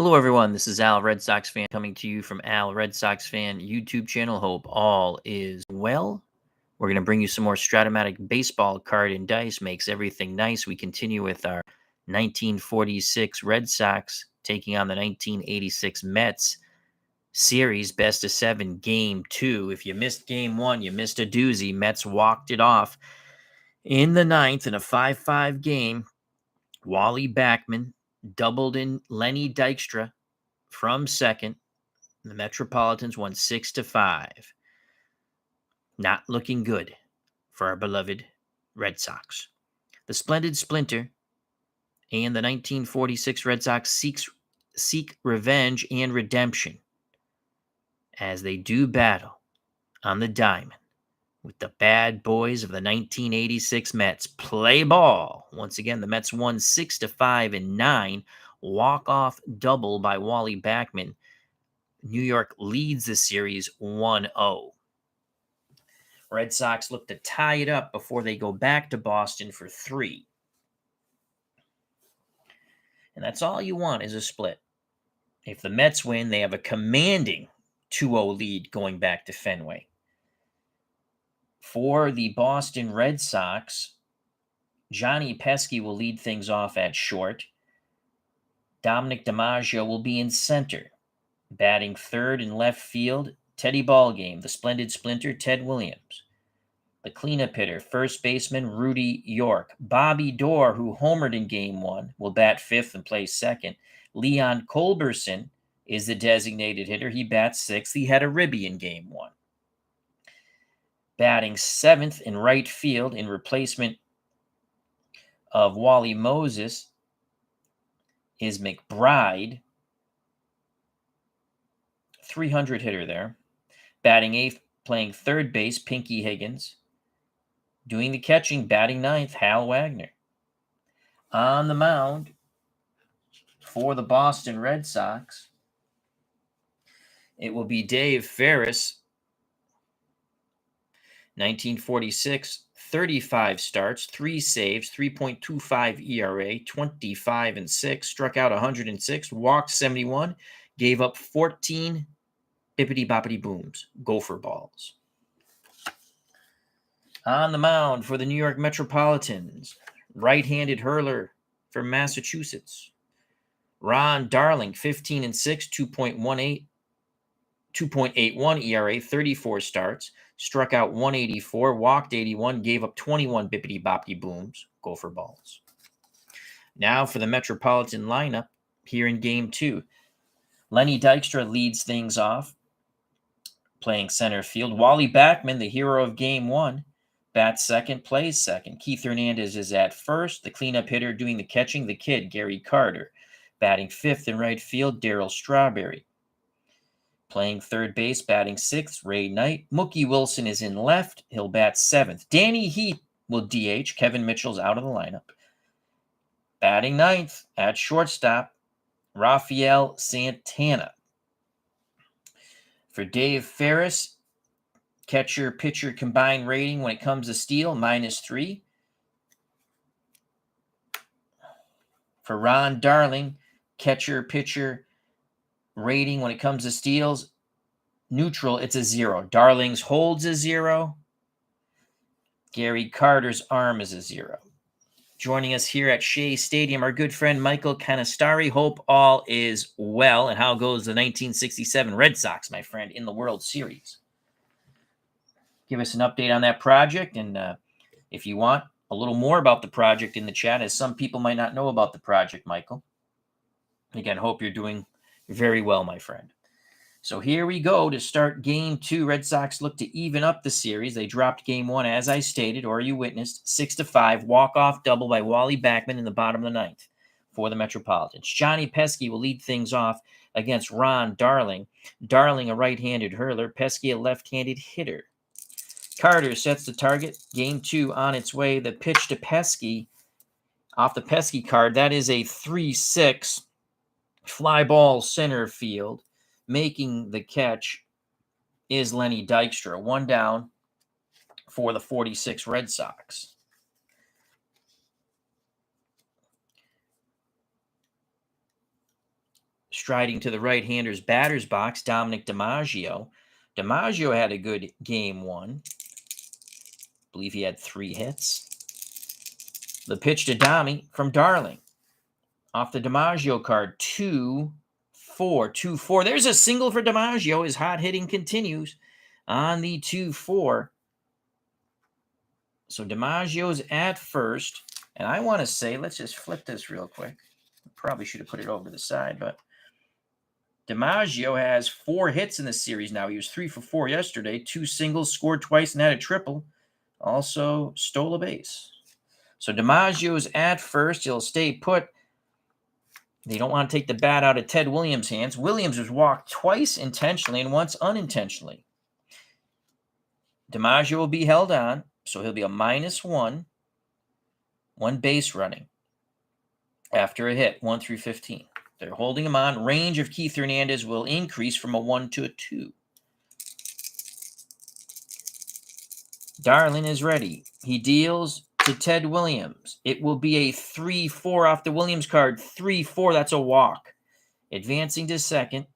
Hello, everyone. This is Al, Red Sox fan, coming to you from Al, Red Sox fan YouTube channel. Hope all is well. We're going to bring you some more Strat-O-Matic baseball card and dice. Makes everything nice. We continue with our 1946 Red Sox taking on the 1986 Mets series best of 7 game 2. If you missed game 1, you missed a doozy. Mets walked it off in the ninth in a 5-5 game. Wally Backman doubled in Lenny Dykstra from second. The Metropolitans won 6-5. Not looking good for our beloved Red Sox. The Splendid Splinter and the 1946 Red Sox seek revenge and redemption as they do battle on the diamond with the bad boys of the 1986 Mets. Play ball. Once again, the Mets won 6-5 in 9. Walk-off double by Wally Backman. New York leads the series 1-0. Red Sox look to tie it up before they go back to Boston for 3. And that's all you want is a split. If the Mets win, they have a commanding 2-0 lead going back to Fenway. For the Boston Red Sox, Johnny Pesky will lead things off at short. Dominic DiMaggio will be in center. Batting third in left field, Teddy Ballgame, the Splendid Splinter, Ted Williams. The cleanup hitter, first baseman, Rudy York. Bobby Doerr, who homered in Game 1, will bat fifth and play second. Leon Culberson is the designated hitter. He bats sixth. He had a ribby in Game 1. Batting seventh in right field in replacement of Wally Moses is McBride. 300 hitter there. Batting eighth, playing third base, Pinky Higgins. Doing the catching, batting ninth, Hal Wagner. On the mound for the Boston Red Sox, it will be Dave Ferris. 1946, 35 starts, 3 saves, 3.25 ERA, 25-6, struck out 106, walked 71, gave up 14 bippity-boppity booms, gopher balls. On the mound for the New York Metropolitans, right-handed hurler from Massachusetts, Ron Darling, 15-6, 2.81 ERA, 34 starts, struck out 184, walked 81, gave up 21 bippity-boppity booms, gopher balls. Now for the Metropolitan lineup here in Game 2. Lenny Dykstra leads things off, playing center field. Wally Backman, the hero of Game 1, bats second, plays second. Keith Hernandez is at first. The cleanup hitter doing the catching, the kid, Gary Carter. Batting fifth in right field, Darryl Strawberry. Playing third base, batting sixth, Ray Knight. Mookie Wilson is in left. He'll bat seventh. Danny Heat will DH. Kevin Mitchell's out of the lineup. Batting ninth at shortstop, Rafael Santana. For Dave Ferris, catcher-pitcher combined rating when it comes to steal, -3. For Ron Darling, catcher-pitcher rating when it comes to steals, neutral, it's a 0. Darling's holds a 0. Gary Carter's arm is a 0. Joining us here at Shea Stadium, our good friend Michael Canistari. Hope all is well. And how goes the 1967 Red Sox, my friend, in the World Series? Give us an update on that project, and if you want a little more about the project in the chat, as some people might not know about the project, Michael. Again, hope you're doing very well, my friend. So here we go to start Game 2. Red Sox look to even up the series. They dropped Game 1, as I stated, or you witnessed, 6-5, walk-off double by Wally Backman in the bottom of the ninth for the Metropolitans. Johnny Pesky will lead things off against Ron Darling. Darling, a right-handed hurler. Pesky, a left-handed hitter. Carter sets the target. Game 2 on its way. The pitch to Pesky off the Pesky card. That is a 3-6 fly ball center field. Making the catch is Lenny Dykstra. 1 down for the 46 Red Sox. Striding to the right-hander's batter's box, Dominic DiMaggio. DiMaggio had a good game 1. I believe he had 3 hits. The pitch to Domi from Darling. Off the DiMaggio card, 2-4, 2-4. There's a single for DiMaggio. His hot hitting continues on the 2-4. So DiMaggio's at first. And I want to say, let's just flip this real quick. Probably should have put it over the side, but DiMaggio has 4 hits in the series now. He was 3 for 4 yesterday, 2 singles, scored twice, and had a triple. Also stole a base. So DiMaggio's at first. He'll stay put. They don't want to take the bat out of Ted Williams' hands. Williams was walked twice intentionally and once unintentionally. DiMaggio will be held on, so he'll be a -1. 1 base running after a hit, 1 through 15. They're holding him on. Range of Keith Hernandez will increase from a 1 to a 2. Darling is ready. He deals to Ted Williams. It will be a 3-4 off the Williams card. 3-4, that's a walk. Advancing to second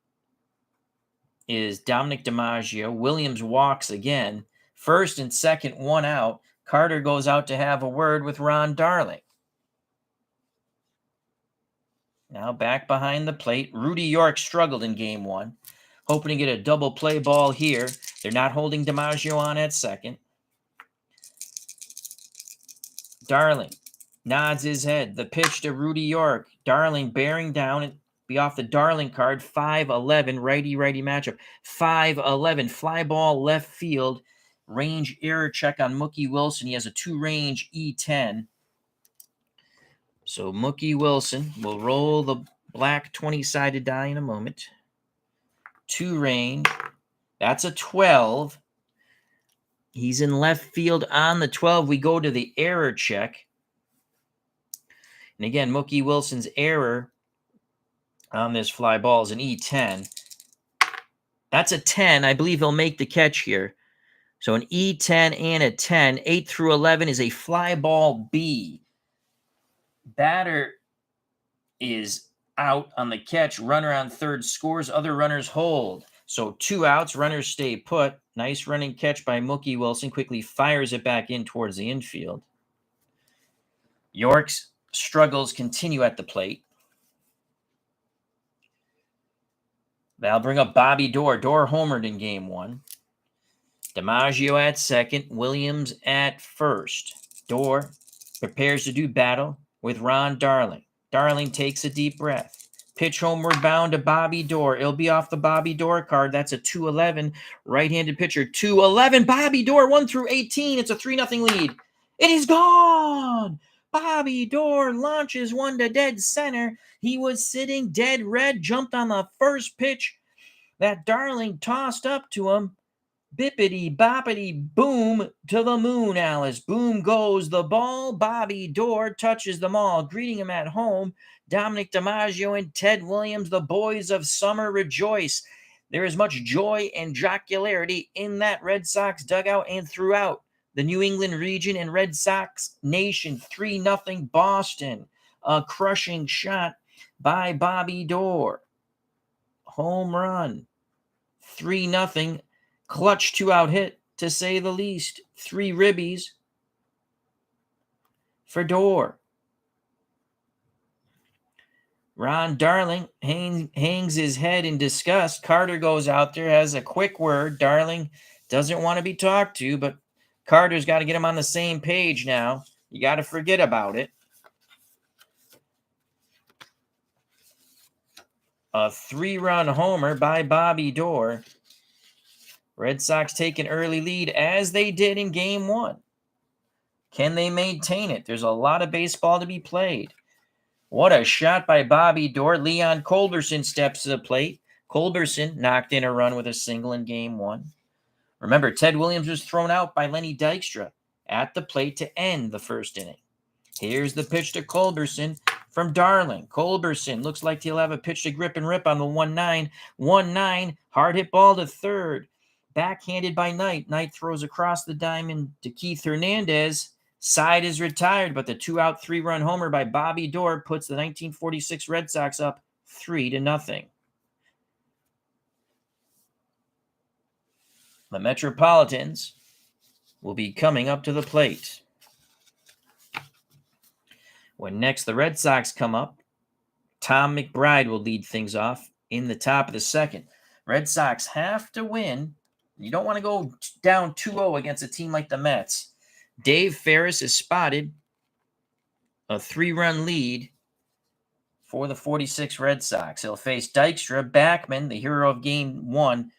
is Dominic DiMaggio. Williams walks again. First and second, 1 out. Carter goes out to have a word with Ron Darling. Now back behind the plate. Rudy York struggled in game 1. Hoping to get a double play ball here. They're not holding DiMaggio on at second. Darling nods his head. The pitch to Rudy York. Darling bearing down and be off the Darling card. 5-11 righty-righty matchup. 5-11 fly ball left field. Range error check on Mookie Wilson. He has a 2-range E10. So Mookie Wilson will roll the black 20-sided die in a moment. 2-range. That's a 12. He's in left field on the 12. We go to the error check. And again, Mookie Wilson's error on this fly ball is an E10. That's a 10. I believe he'll make the catch here. So an E10 and a 10. 8 through 11 is a fly ball B. Batter is out on the catch. Runner on third scores. Other runners hold. So 2 outs. Runners stay put. Nice running catch by Mookie Wilson. Quickly fires it back in towards the infield. York's struggles continue at the plate. That'll bring up Bobby Doerr. Doerr homered in game 1. DiMaggio at second. Williams at first. Doerr prepares to do battle with Ron Darling. Darling takes a deep breath. Pitch homeward bound to Bobby Doerr. It'll be off the Bobby Doerr card. That's a 2-11 right-handed pitcher. 2-11. Bobby Doerr 1 through 18. It's a 3-0 lead. It is gone. Bobby Doerr launches one to dead center. He was sitting dead red. Jumped on the first pitch that Darling tossed up to him. Bippity boppity boom to the moon, Alice. Boom goes the ball. Bobby Doerr touches them all, greeting him at home. Dominic DiMaggio and Ted Williams, the boys of summer, rejoice. There is much joy and jocularity in that Red Sox dugout and throughout the New England region and Red Sox nation. 3-0 Boston. A crushing shot by Bobby Doerr. Home run. 3-0. Clutch 2-out hit, to say the least. 3 ribbies for Doerr. Ron Darling hangs his head in disgust. Carter goes out there, has a quick word. Darling doesn't want to be talked to, but Carter's got to get him on the same page now. You got to forget about it. A 3-run homer by Bobby Doerr. Red Sox take an early lead as they did in game 1. Can they maintain it? There's a lot of baseball to be played. What a shot by Bobby Doerr. Leon Culberson steps to the plate. Culberson knocked in a run with a single in game 1. Remember, Ted Williams was thrown out by Lenny Dykstra at the plate to end the first inning. Here's the pitch to Culberson from Darling. Culberson looks like he'll have a pitch to grip and rip on the 1-9. 1-9, hard hit ball to third. Backhanded by Knight. Knight throws across the diamond to Keith Hernandez. Side is retired, but the 2-out 3-run homer by Bobby Doerr puts the 1946 Red Sox up 3-0. The Metropolitans will be coming up to the plate. When next the Red Sox come up, Tom McBride will lead things off in the top of the second. Red Sox have to win. You don't want to go down 2-0 against a team like the Mets. Dave Ferris is spotted. A 3-run lead for the 46 Red Sox. He'll face Dykstra, Backman, the hero of Game 1,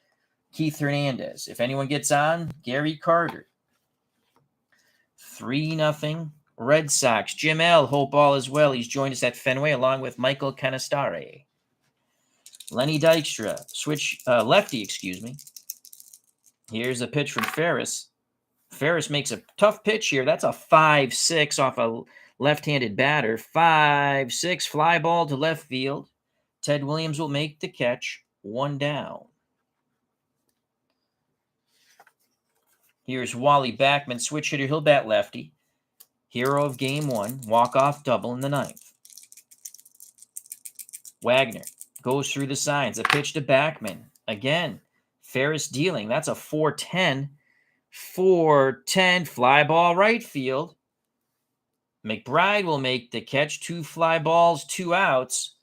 Keith Hernandez. If anyone gets on, Gary Carter. 3-0 Red Sox. Jim L. hope all is well. He's joined us at Fenway along with Michael Canastare. Lenny Dykstra, lefty, excuse me. Here's a pitch from Ferris. Ferris makes a tough pitch here. That's a 5-6 off a left-handed batter. 5-6 fly ball to left field. Ted Williams will make the catch. 1 down. Here's Wally Backman, switch hitter. He'll bat lefty. Hero of Game 1, walk-off double in the 9th. Wagner goes through the signs. A pitch to Backman. Again, Ferris dealing. That's a 4-10. 4-10 fly ball right field. McBride will make the catch. 2 fly balls, 2 outs.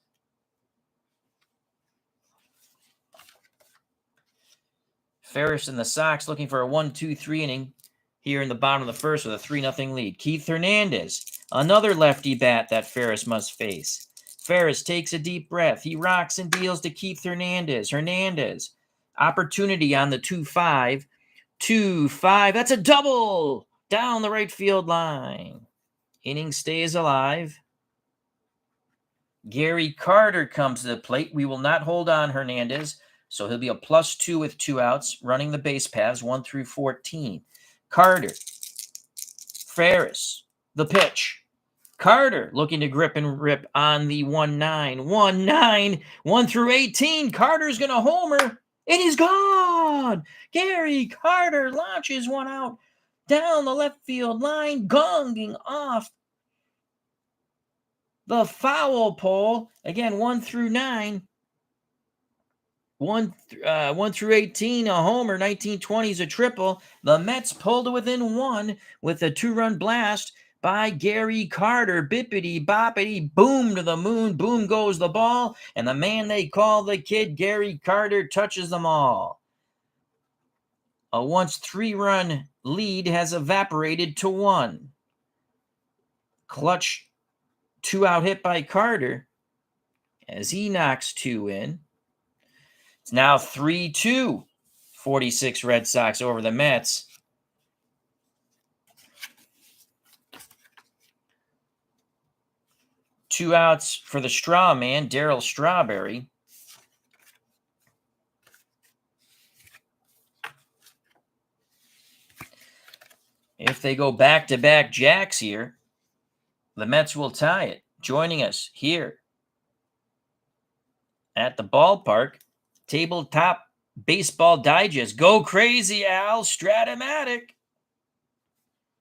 Ferris and the Sox looking for a 1-2-3 inning here in the bottom of the first with a 3-0 lead. Keith Hernandez, another lefty bat that Ferris must face. Ferris takes a deep breath. He rocks and deals to Keith Hernandez. Hernandez, opportunity on the 2-5. 2-5, that's a double down the right field line. Inning stays alive. Gary Carter comes to the plate. We will not hold on Hernandez, so he'll be a +2 with 2 outs, running the base paths 1 through 14. Carter, Ferris, the pitch. Carter looking to grip and rip on the 1-9. 1-9, 1 through 18. Carter's going to homer, and he's gone. Gary Carter launches one out down the left field line, gonging off the foul pole. Again, 1 through 9. 1 through 18, a homer. 19-20 is a triple. The Mets pulled to within 1 with a 2-run blast by Gary Carter. Bippity boppity, boom to the moon. Boom goes the ball, and the man they call the kid, Gary Carter, touches them all. A once 3-run lead has evaporated to 1. Clutch 2-out hit by Carter as he knocks 2 in. It's now 3-2, 46 Red Sox over the Mets. Two outs for the straw man, Darryl Strawberry. If they go back-to-back jacks here, the Mets will tie it. Joining us here at the ballpark, Tabletop Baseball Digest. Go crazy, Al. Strat-O-Matic.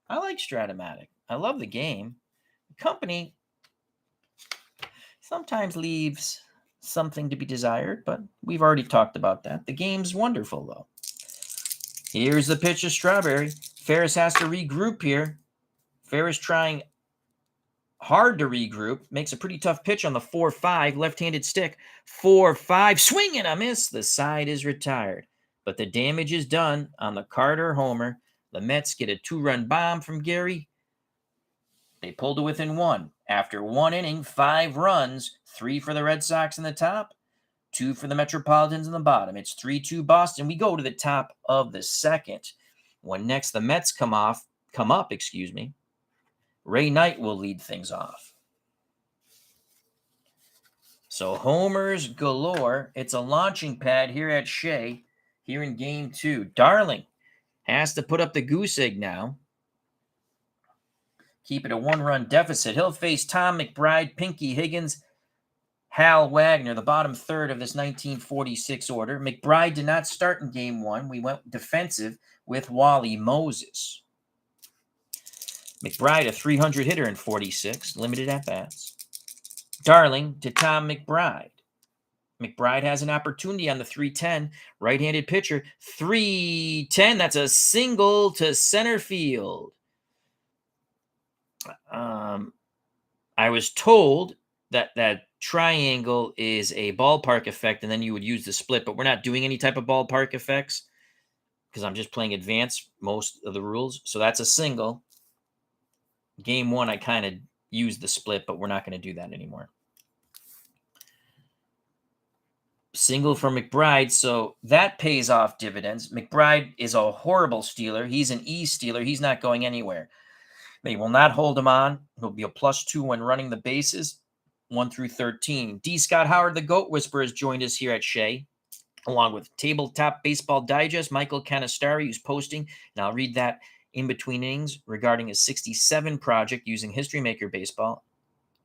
I like Strat-O-Matic. I love the game. The company sometimes leaves something to be desired, but we've already talked about that. The game's wonderful, though. Here's the pitch of Strawberry. Ferris has to regroup here. Ferris trying hard to regroup. Makes a pretty tough pitch on the 4-5. Left-handed stick. 4-5. Swing and a miss. The side is retired. But the damage is done on the Carter homer. The Mets get a 2-run bomb from Gary. They pulled to within 1. After 1 inning, 5 runs. 3 for the Red Sox in the top. 2 for the Metropolitans in the bottom. It's 3-2 Boston. We go to the top of the second. When next the Mets come up, Ray Knight will lead things off. So homers galore. It's a launching pad here at Shea here in Game 2. Darling has to put up the goose egg now. Keep it a 1-run deficit. He'll face Tom McBride, Pinky Higgins, Hal Wagner, the bottom third of this 1946 order. McBride did not start in Game 1. We went defensive with Wally Moses. McBride, a 300 hitter in 46, limited at-bats. Darling to Tom McBride. McBride has an opportunity on the 3-10. Right-handed pitcher, 3-10. That's a single to center field. I was told that triangle is a ballpark effect, and then you would use the split, but we're not doing any type of ballpark effects because I'm just playing advanced most of the rules. So that's a single. Game 1, I kind of used the split, but we're not going to do that anymore. Single for McBride, so that pays off dividends. McBride is a horrible stealer. He's an E stealer. He's not going anywhere. They will not hold him on. He'll be a +2 when running the bases, 1 through 13. D. Scott Howard, the GOAT Whisperer, has joined us here at Shea, along with Tabletop Baseball Digest, Michael Canistari, who's posting, and I'll read that in between innings regarding his 67 project using History Maker Baseball.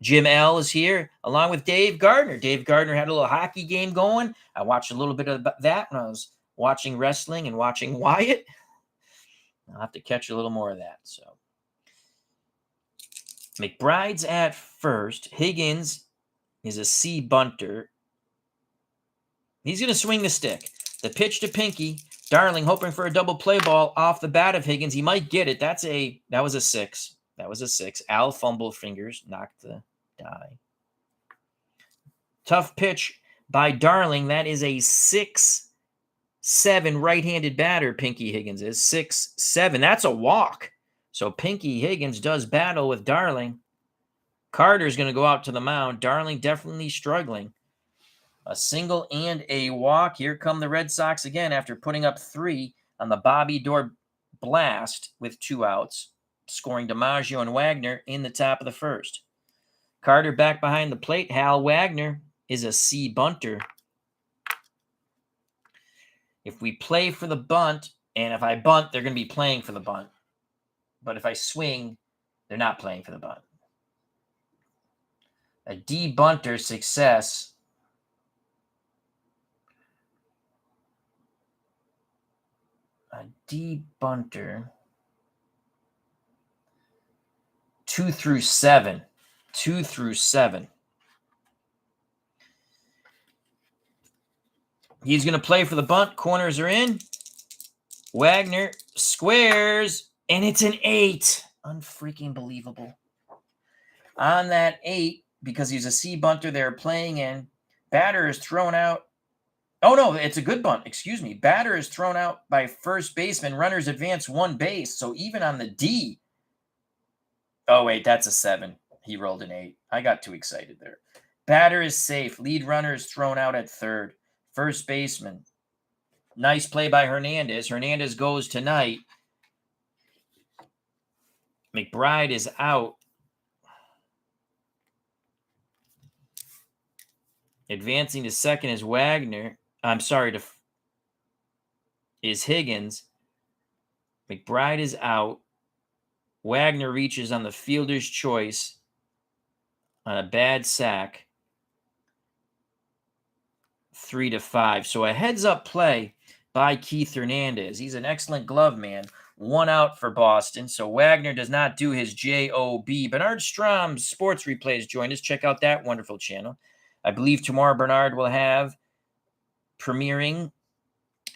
Jim L. is here, along with Dave Gardner. Dave Gardner had a little hockey game going. I watched a little bit of that when I was watching wrestling and watching Wyatt. I'll have to catch a little more of that. So McBride's at first. Higgins is a C bunter. He's going to swing the stick. The pitch to Pinky. Darling hoping for a double play ball off the bat of Higgins. He might get it. That was a 6. That was a 6. Al fumbled fingers, knocked the die. Tough pitch by Darling. That is a 6-7 right-handed batter, Pinky Higgins is. 6-7. That's a walk. So Pinky Higgins does battle with Darling. Carter's going to go out to the mound. Darling definitely struggling. A single and a walk. Here come the Red Sox again after putting up 3 on the Bobby Doerr blast with 2 outs, scoring DiMaggio and Wagner in the top of the first. Carter back behind the plate. Hal Wagner is a C bunter. If we play for the bunt, and if I bunt, they're going to be playing for the bunt. But if I swing, they're not playing for the bunt. A D bunter success. A D bunter. 2 through 7. 2 through 7. He's going to play for the bunt. Corners are in. Wagner squares, and it's an 8. Unfreaking believable. On that 8, because he's a C bunter, they're playing in. Batter is thrown out. Oh, no, it's a good bunt. Excuse me. Batter is thrown out by first baseman. Runners advance 1 base. So even on the D. Oh, wait, that's a 7. He rolled an 8. I got too excited there. Batter is safe. Lead runner is thrown out at third. First baseman. Nice play by Hernandez. Hernandez goes tonight. McBride is out. Advancing to second is Wagner. Is Higgins. McBride is out. Wagner reaches on the fielder's choice on a bad sack. 3-5. So a heads-up play by Keith Hernandez. He's an excellent glove man. 1 out for Boston. So Wagner does not do his JOB. Bernard Strom's Sports Replays joined us. Check out that wonderful channel. I believe tomorrow Bernard will have premiering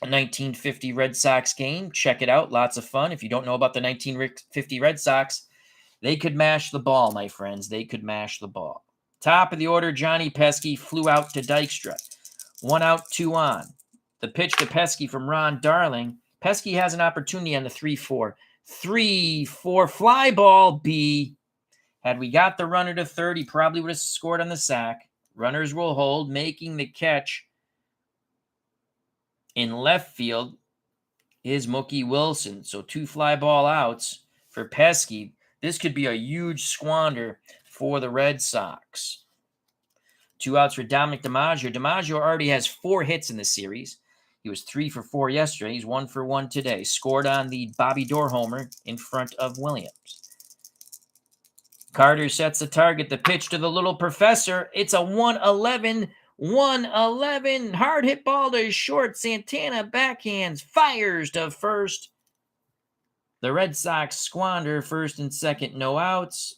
a 1950 Red Sox game. Check it out. Lots of fun. If you don't know about the 1950 Red Sox, they could mash the ball, my friends. They could mash the ball. Top of the order, Johnny Pesky flew out to Dykstra. 1 out, 2 on. The pitch to Pesky from Ron Darling. Pesky has an opportunity on the 3-4. 3-4 fly ball B. Had we got the runner to third, he probably would have scored on the sack. Runners will hold, making the catch in left field is Mookie Wilson. So 2 fly ball outs for Pesky. This could be a huge squander for the Red Sox. 2 outs for Dominic DiMaggio. DiMaggio already has 4 hits in the series. He was 3 for 4 yesterday. He's 1 for 1 today. Scored on the Bobby Doerr homer in front of Williams. Carter sets the target. The pitch to the little professor. It's a 1-11. 1-11. Hard hit ball to short. Santana backhands. Fires to first. The Red Sox squander first and second. No outs.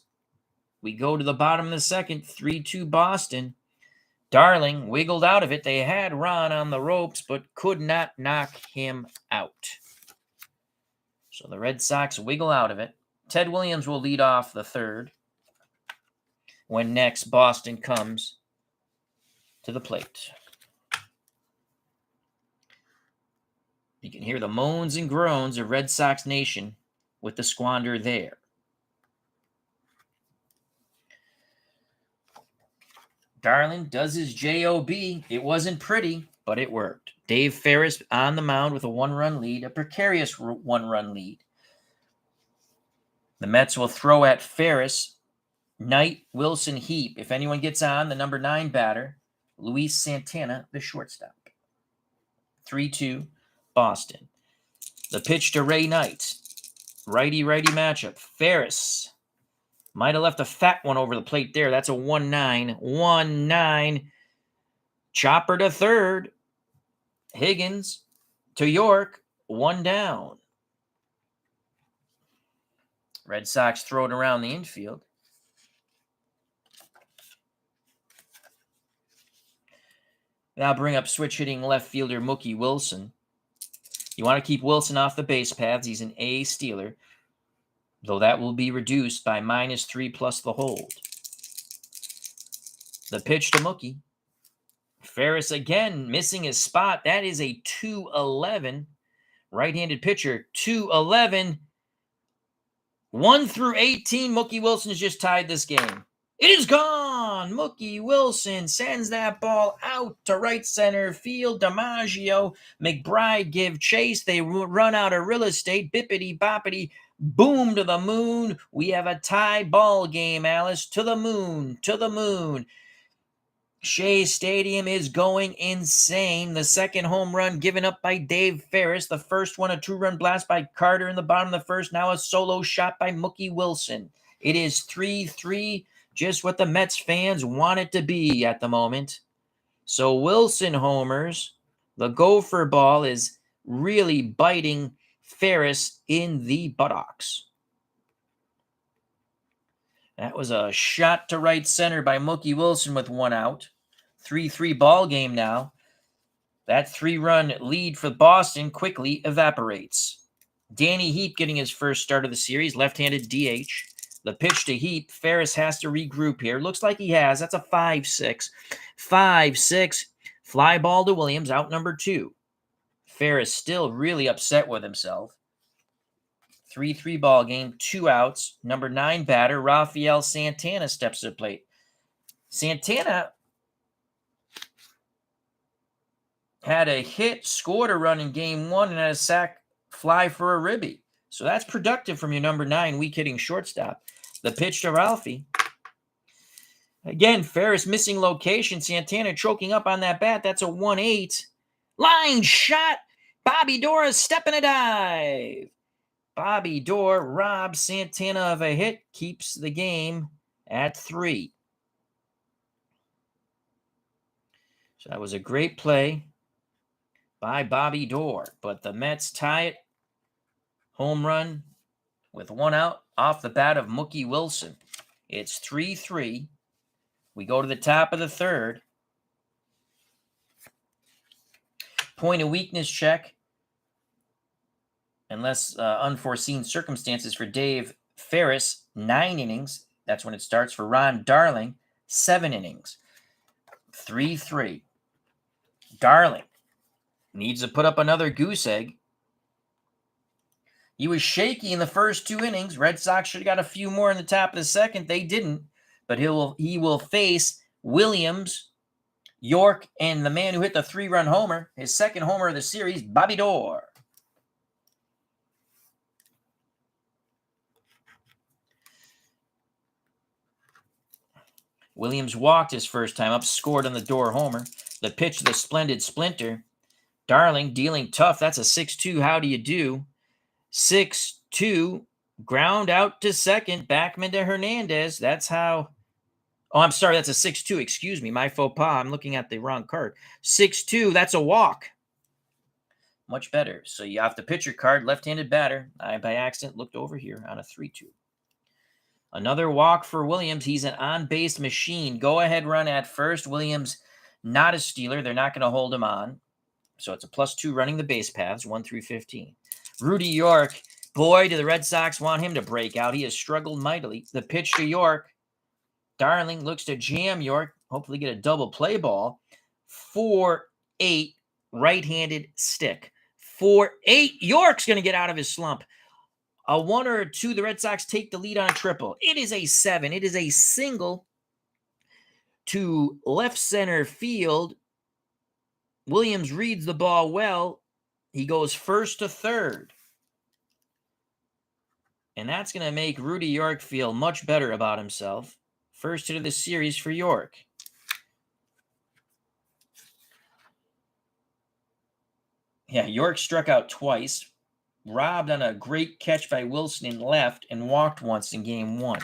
We go to the bottom of the second. 3-2 Boston. Darling wiggled out of it. They had Ron on the ropes, but could not knock him out. So the Red Sox wiggle out of it. Ted Williams will lead off the third when next Boston comes to the plate. You can hear the moans and groans of Red Sox Nation with the squander there. Darling does his J.O.B. It wasn't pretty, but it worked. Dave Ferris on the mound with a one-run lead, a precarious one-run lead. The Mets will throw at Ferris, Knight, Wilson, Heap. If anyone gets on, the number 9 batter, Luis Santana, the shortstop. 3-2, Boston. The pitch to Ray Knight. Righty-righty matchup. Ferris might have left a fat one over the plate there. That's a 1-9. 1-9. Chopper to third. Higgins to York. 1 down. Red Sox throw it around the infield. Now bring up switch hitting left fielder Mookie Wilson. You want to keep Wilson off the base paths. He's an A stealer, though that will be reduced by -3 plus the hold. The pitch to Mookie. Ferris again missing his spot. That is a 2-11. Right-handed pitcher, 2-11. 1 through 18, Mookie Wilson has just tied this game. It is gone! Mookie Wilson sends that ball out to right center field. DiMaggio, McBride give chase. They run out of real estate. Bippity-boppity, boom to the moon. We have a tie ball game, Alice. To the moon, to the moon. Shea Stadium is going insane. The second home run given up by Dave Ferris. The first one, a 2-run blast by Carter in the bottom of the first. Now a solo shot by Mookie Wilson. It is 3-3, just what the Mets fans want it to be at the moment. So Wilson homers. The gopher ball is really biting Ferris in the buttocks. That was a shot to right center by Mookie Wilson with 1 out. 3-3 ball game now. That 3-run lead for Boston quickly evaporates. Danny Heap getting his first start of the series, left-handed DH. The pitch to Heap. Ferris has to regroup here. Looks like he has. That's a 5-6. 5-6. Fly ball to Williams, out number 2. Ferris still really upset with himself. 3-3 ball game, 2 outs. Number 9 batter, Rafael Santana, steps to the plate. Santana had a hit, scored a run in game 1, and had a sac fly for a ribby. So that's productive from your number 9 weak hitting shortstop. The pitch to Ralphie. Again, Ferris missing location. Santana choking up on that bat. That's a 1-8. Line shot. Bobby Dorr is stepping a dive. Bobby Dorr robs Santana of a hit, keeps the game at 3. So that was a great play by Bobby Dorr, but the Mets tie it. Home run with 1 out off the bat of Mookie Wilson. It's 3-3. We go to the top of the third. Point of weakness check. Unless unforeseen circumstances for Dave Ferris, 9 innings. That's when it starts. For Ron Darling, 7 innings. 3-3. Darling needs to put up another goose egg. He was shaky in the first 2 innings. Red Sox should have got a few more in the top of the second. They didn't. But he will face Williams, York, and the man who hit the 3-run homer, his second homer of the series, Bobby Dorr. Williams walked his first time up, scored on the Dorr homer. The pitch to the Splendid Splinter. Darling dealing tough. That's a 6-2. How do you do? 6-2. Ground out to second. Backman to Hernandez. That's how. Oh, I'm sorry. That's a 6-2. Excuse me. My faux pas. I'm looking at the wrong card. 6-2. That's a walk. Much better. So you have the pitcher card. Left-handed batter. I, by accident, looked over here on a 3-2. Another walk for Williams. He's an on-base machine. Go-ahead run at first. Williams Not a stealer. They're not going to hold him on. So it's a +2 running the base paths, 1 through 15. Rudy York, boy, do the Red Sox want him to break out. He has struggled mightily. The pitch to York. Darling looks to jam York, hopefully get a double play ball. 4-8, right-handed stick. 4-8, York's going to get out of his slump. A 1 or a 2, the Red Sox take the lead on a triple. It is a 7. It is a single to left center field. Williams reads the ball well. He goes first to third. And that's going to make Rudy York feel much better about himself. First hit of the series for York. Yeah, York struck out twice, robbed on a great catch by Wilson in left, and walked once in game 1.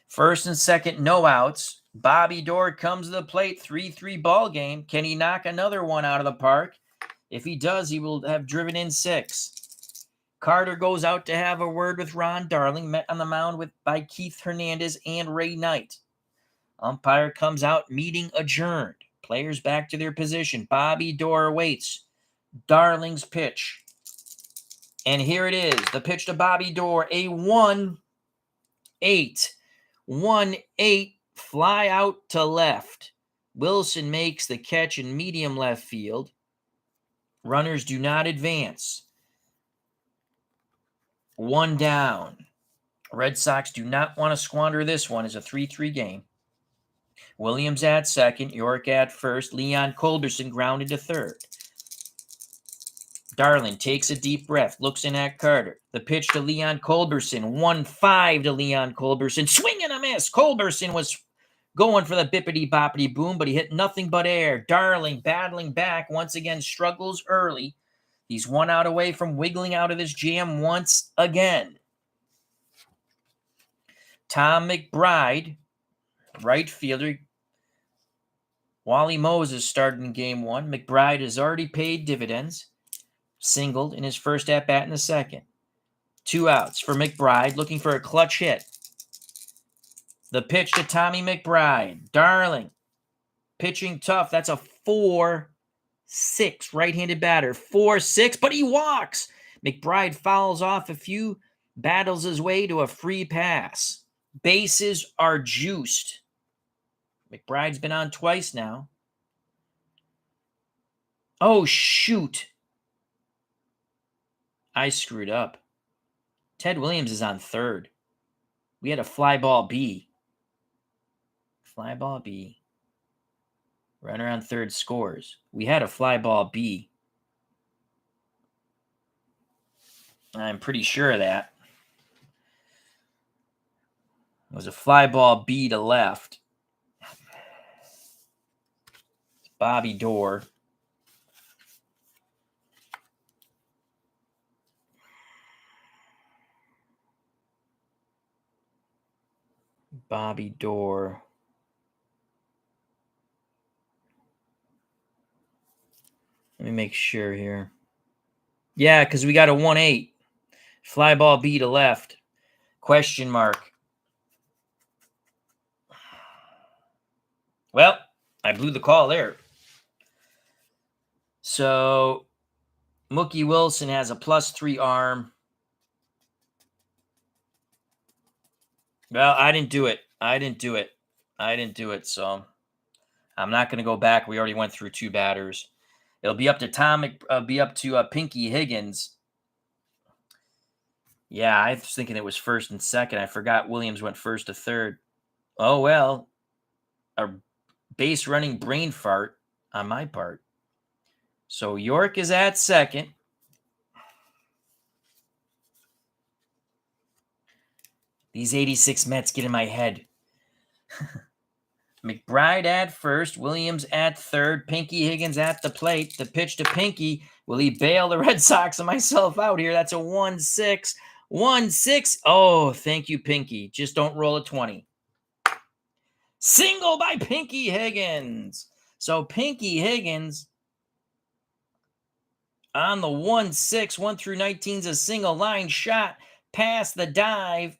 First and second, no outs. Bobby Doerr comes to the plate, 3-3 ball game. Can he knock another one out of the park? If he does, he will have driven in 6. Carter goes out to have a word with Ron Darling, met on the mound by Keith Hernandez and Ray Knight. Umpire comes out, meeting adjourned. Players back to their position. Bobby Doerr waits. Darling's pitch. And here it is. The pitch to Bobby Doerr. A 1-8. 1-8. Fly out to left. Wilson makes the catch in medium left field. Runners do not advance. 1 down. Red Sox do not want to squander this one. It's a 3-3 game. Williams at second, York at first. Leon Culberson grounded to third. Darling takes a deep breath, looks in at Carter. The pitch to Leon Culberson. 1-5 to Leon Culberson. Swing and a miss. Culberson was going for the bippity-boppity boom, but he hit nothing but air. Darling battling back, once again struggles early. He's 1 out away from wiggling out of this jam once again. Tom McBride, right fielder. Wally Moses started in game 1. McBride has already paid dividends. Singled in his first at-bat in the second. 2 outs for McBride, looking for a clutch hit. The pitch to Tommy McBride. Darling, pitching tough. That's a 4-6 right-handed batter. 4-6, but he walks. McBride fouls off a few, battles his way to a free pass. Bases are juiced. McBride's been on twice now. Oh, shoot. I screwed up. Ted Williams is on third. We had a fly ball B. Fly ball B. Runner on third scores. We had a fly ball B. I'm pretty sure of that. It was a fly ball B to left. Bobby Doerr. Bobby Doerr. Let me make sure here. Yeah, because we got a 1-8. Fly ball B to left. Question mark. Well, I blew the call there. So, Mookie Wilson has a +3 arm. Well, I didn't do it. So, I'm not going to go back. We already went through 2 batters. It'll be up to Pinky Higgins. Yeah, I was thinking it was first and second. I forgot Williams went first to third. Oh, well, a base running brain fart on my part. So York is at second. These 86 Mets get in my head. McBride at first, Williams at third, Pinky Higgins at the plate. The pitch to Pinky. Will he bail the Red Sox and myself out here? That's a 1-6. 1-6. Oh, thank you, Pinky. Just don't roll a 20. Single by Pinky Higgins. So Pinky Higgins on the 1-6, 1 through 19 is a single line shot past the dive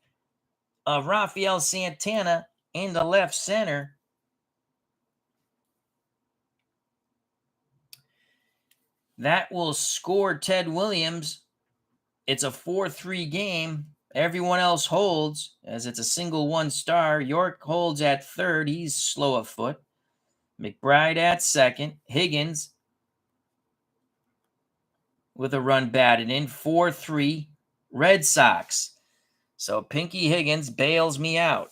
of Rafael Santana into left center. That will score Ted Williams. It's a 4-3 game. Everyone else holds, as it's a single 1-star. York holds at third. He's slow of foot. McBride at second. Higgins with a run batted in. 4-3 Red Sox. So Pinky Higgins bails me out.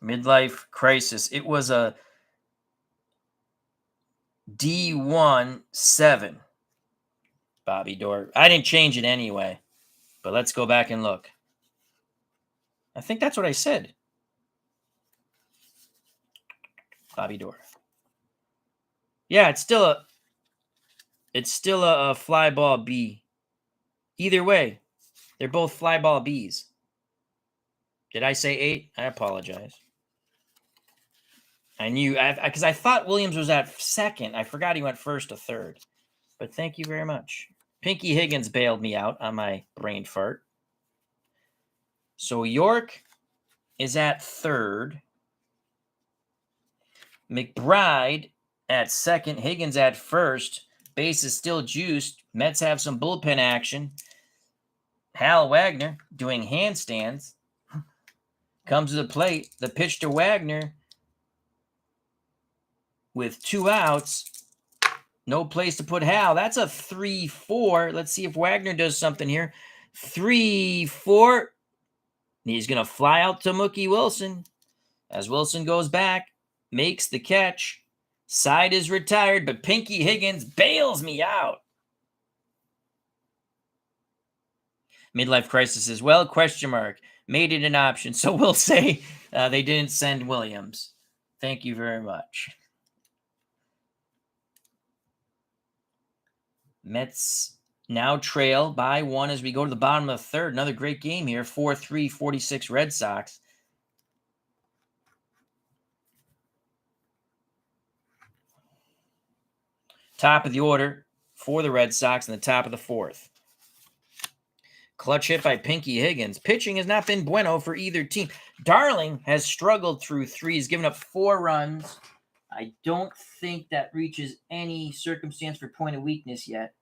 Midlife crisis. It was a D17. Bobby Doerr. I didn't change it anyway, but let's go back and look. I think that's what I said. Bobby Doerr. Yeah, it's still a fly ball B. Either way, they're both fly ball Bs. Did I say 8? I apologize. I knew, because I thought Williams was at second. I forgot he went first to third. But thank you very much. Pinky Higgins bailed me out on my brain fart. So York is at third. McBride at second. Higgins at first. Base is still juiced. Mets have some bullpen action. Hal Wagner doing handstands. Comes to the plate. The pitch to Wagner with 2 outs. No place to put Hal. That's a 3-4. Let's see if Wagner does something here. 3-4. He's going to fly out to Mookie Wilson. As Wilson goes back, makes the catch. Side is retired, but Pinky Higgins bails me out. Midlife crisis as well, question mark. Made it an option, so we'll say they didn't send Williams. Thank you very much. Mets now trail by 1 as we go to the bottom of the third. Another great game here, 4-3, 46 Red Sox. Top of the order for the Red Sox in the top of the 4th. Clutch hit by Pinky Higgins. Pitching has not been bueno for either team. Darling has struggled through 3. He's given up 4 runs. I don't think that reaches any circumstance for point of weakness yet.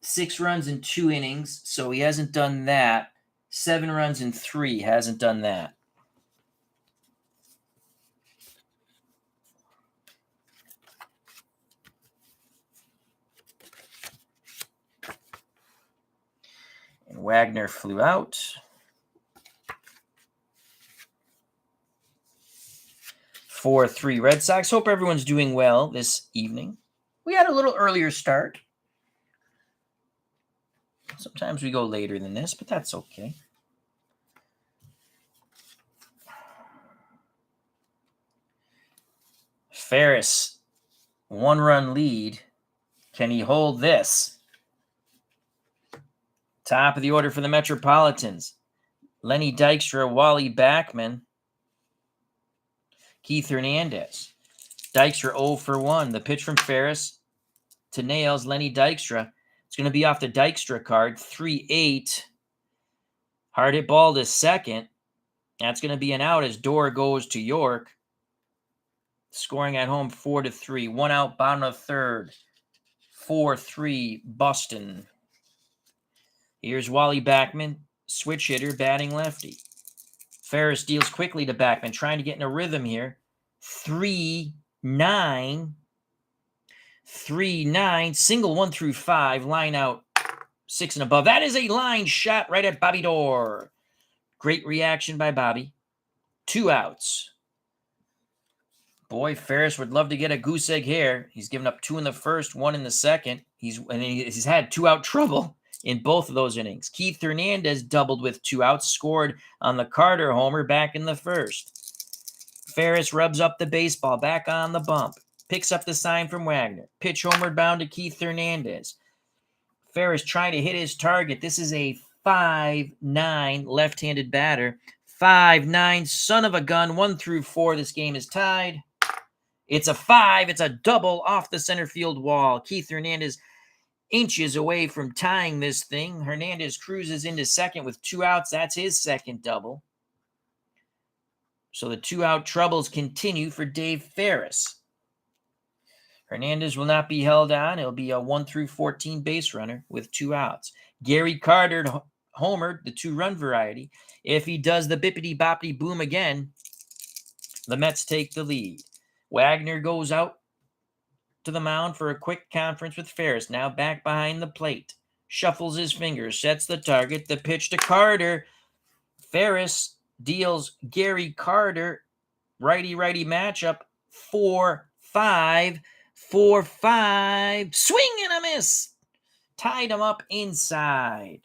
6 runs in 2 innings, so he hasn't done that. 7 runs in 3, hasn't done that. And Wagner flew out. 4-3 Red Sox. Hope everyone's doing well this evening. We had a little earlier start. Sometimes we go later than this, but that's okay. Ferris, 1-run lead. Can he hold this? Top of the order for the Metropolitans. Lenny Dykstra, Wally Backman, Keith Hernandez. Dykstra 0 for 1. The pitch from Ferris to nails Lenny Dykstra. It's going to be off the Dykstra card. 3-8. Hard hit ball to second. That's going to be an out as Dorr goes to York. Scoring at home 4-3. 1 out, bottom of third. 4-3 Boston. Here's Wally Backman, switch hitter, batting lefty. Ferris deals quickly to Backman, trying to get in a rhythm here. 3-9. 3-9. Single 1 through 5. Line out 6 and above. That is a line shot right at Bobby Dorr. Great reaction by Bobby. 2 outs. Boy, Ferris would love to get a goose egg here. He's given up 2 in the first, 1 in the second. He's had 2-out trouble in both of those innings. Keith Hernandez doubled with 2 outs, scored on the Carter homer back in the first. Ferris rubs up the baseball, back on the bump. Picks up the sign from Wagner. Pitch homeward bound to Keith Hernandez. Ferris trying to hit his target. This is a 5-9 left-handed batter. 5-9, son of a gun. 1 through 4. This game is tied. It's a 5. It's a double off the center field wall. Keith Hernandez inches away from tying this thing. Hernandez cruises into second with 2 outs. That's his second double. So the 2-out troubles continue for Dave Ferris. Hernandez will not be held on. It'll be a 1-14 base runner with 2 outs. Gary Carter homered, the 2-run variety. If he does the bippity-boppity boom again, the Mets take the lead. Wagner goes out to the mound for a quick conference with Ferris. Now back behind the plate. Shuffles his fingers, sets the target. The pitch to Carter. Ferris deals Gary Carter. Righty-righty matchup. 4-5. 4-5. Swing and a miss. Tied him up inside.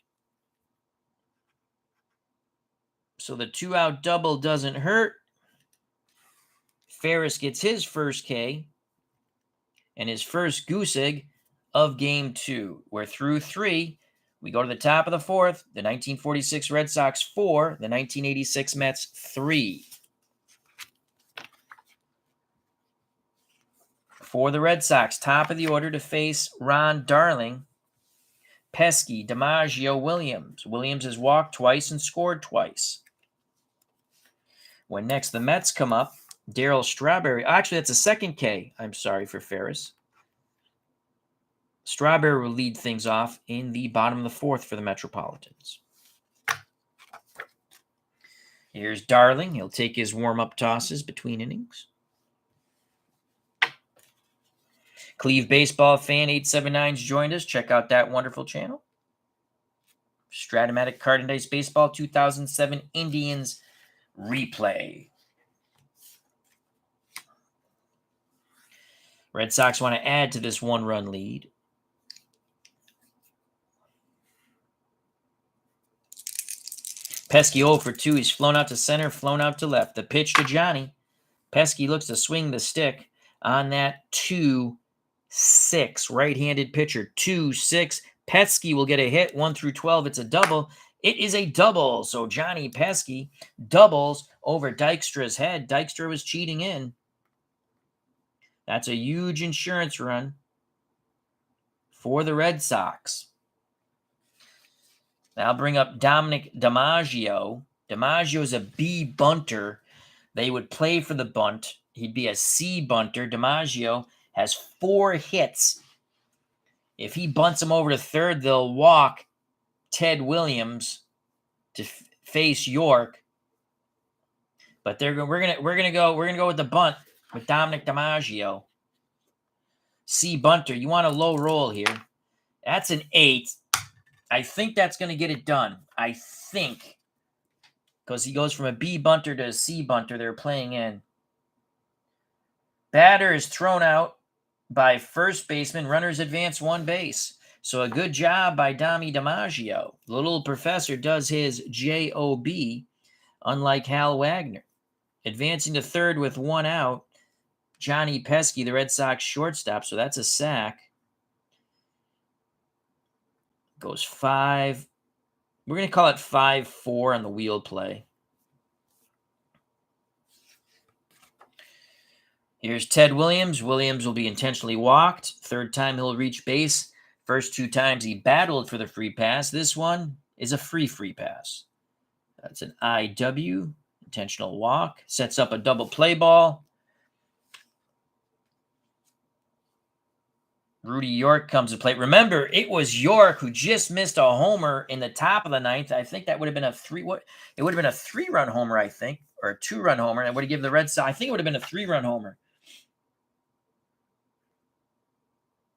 So the 2-out double doesn't hurt. Ferris gets his first K and his first goose egg of Game 2. We're through 3. We go to the top of the 4th. The 1946 Red Sox 4. The 1986 Mets 3. For the Red Sox, top of the order to face Ron Darling, Pesky, DiMaggio, Williams. Williams has walked twice and scored twice. When next the Mets come up, Darryl Strawberry. Actually, that's a second K. I'm sorry for Ferris. Strawberry will lead things off in the bottom of the 4th for the Metropolitans. Here's Darling. He'll take his warm-up tosses between innings. Cleve Baseball Fan 879's joined us. Check out that wonderful channel. Strat-O-Matic Card and Dice Baseball 2007 Indians replay. Red Sox want to add to this 1-run lead. Pesky 0 for 2. He's flown out to center, flown out to left. The pitch to Johnny. Pesky looks to swing the stick on that 2-6. Right-handed pitcher. 2-6. Pesky will get a hit. 1-12. It's a double. It is a double. So Johnny Pesky doubles over Dykstra's head. Dykstra was cheating in. That's a huge insurance run for the Red Sox. Now I'll bring up Dominic DiMaggio. DiMaggio is a B bunter. They would play for the bunt. He'd be a C bunter. DiMaggio has 4 hits. If he bunts them over to third, they'll walk Ted Williams to face York. But we're gonna go with the bunt with Dominic DiMaggio. C bunter. You want a low roll here. That's an 8. I think that's going to get it done. I think. Because he goes from a B bunter to a C bunter. They're playing in. Batter is thrown out by first baseman. Runners advance 1 base. So a good job by Dommy DiMaggio. The little professor does his J-O-B, unlike Hal Wagner. Advancing to third with 1 out. Johnny Pesky, the Red Sox shortstop. So that's a sack. Goes 5. We're going to call it 5-4 on the wheel play. Here's Ted Williams. Williams will be intentionally walked. 3rd time he'll reach base. First 2 times he battled for the free pass. This one is a free pass. That's an IW, intentional walk. Sets up a double play ball. Rudy York comes to play. Remember, it was York who just missed a homer in the top of the 9th. I think that would have been a 3-run homer, I think, or a 2-run homer. That would have given the Red Sox. I think it would have been a 3-run homer.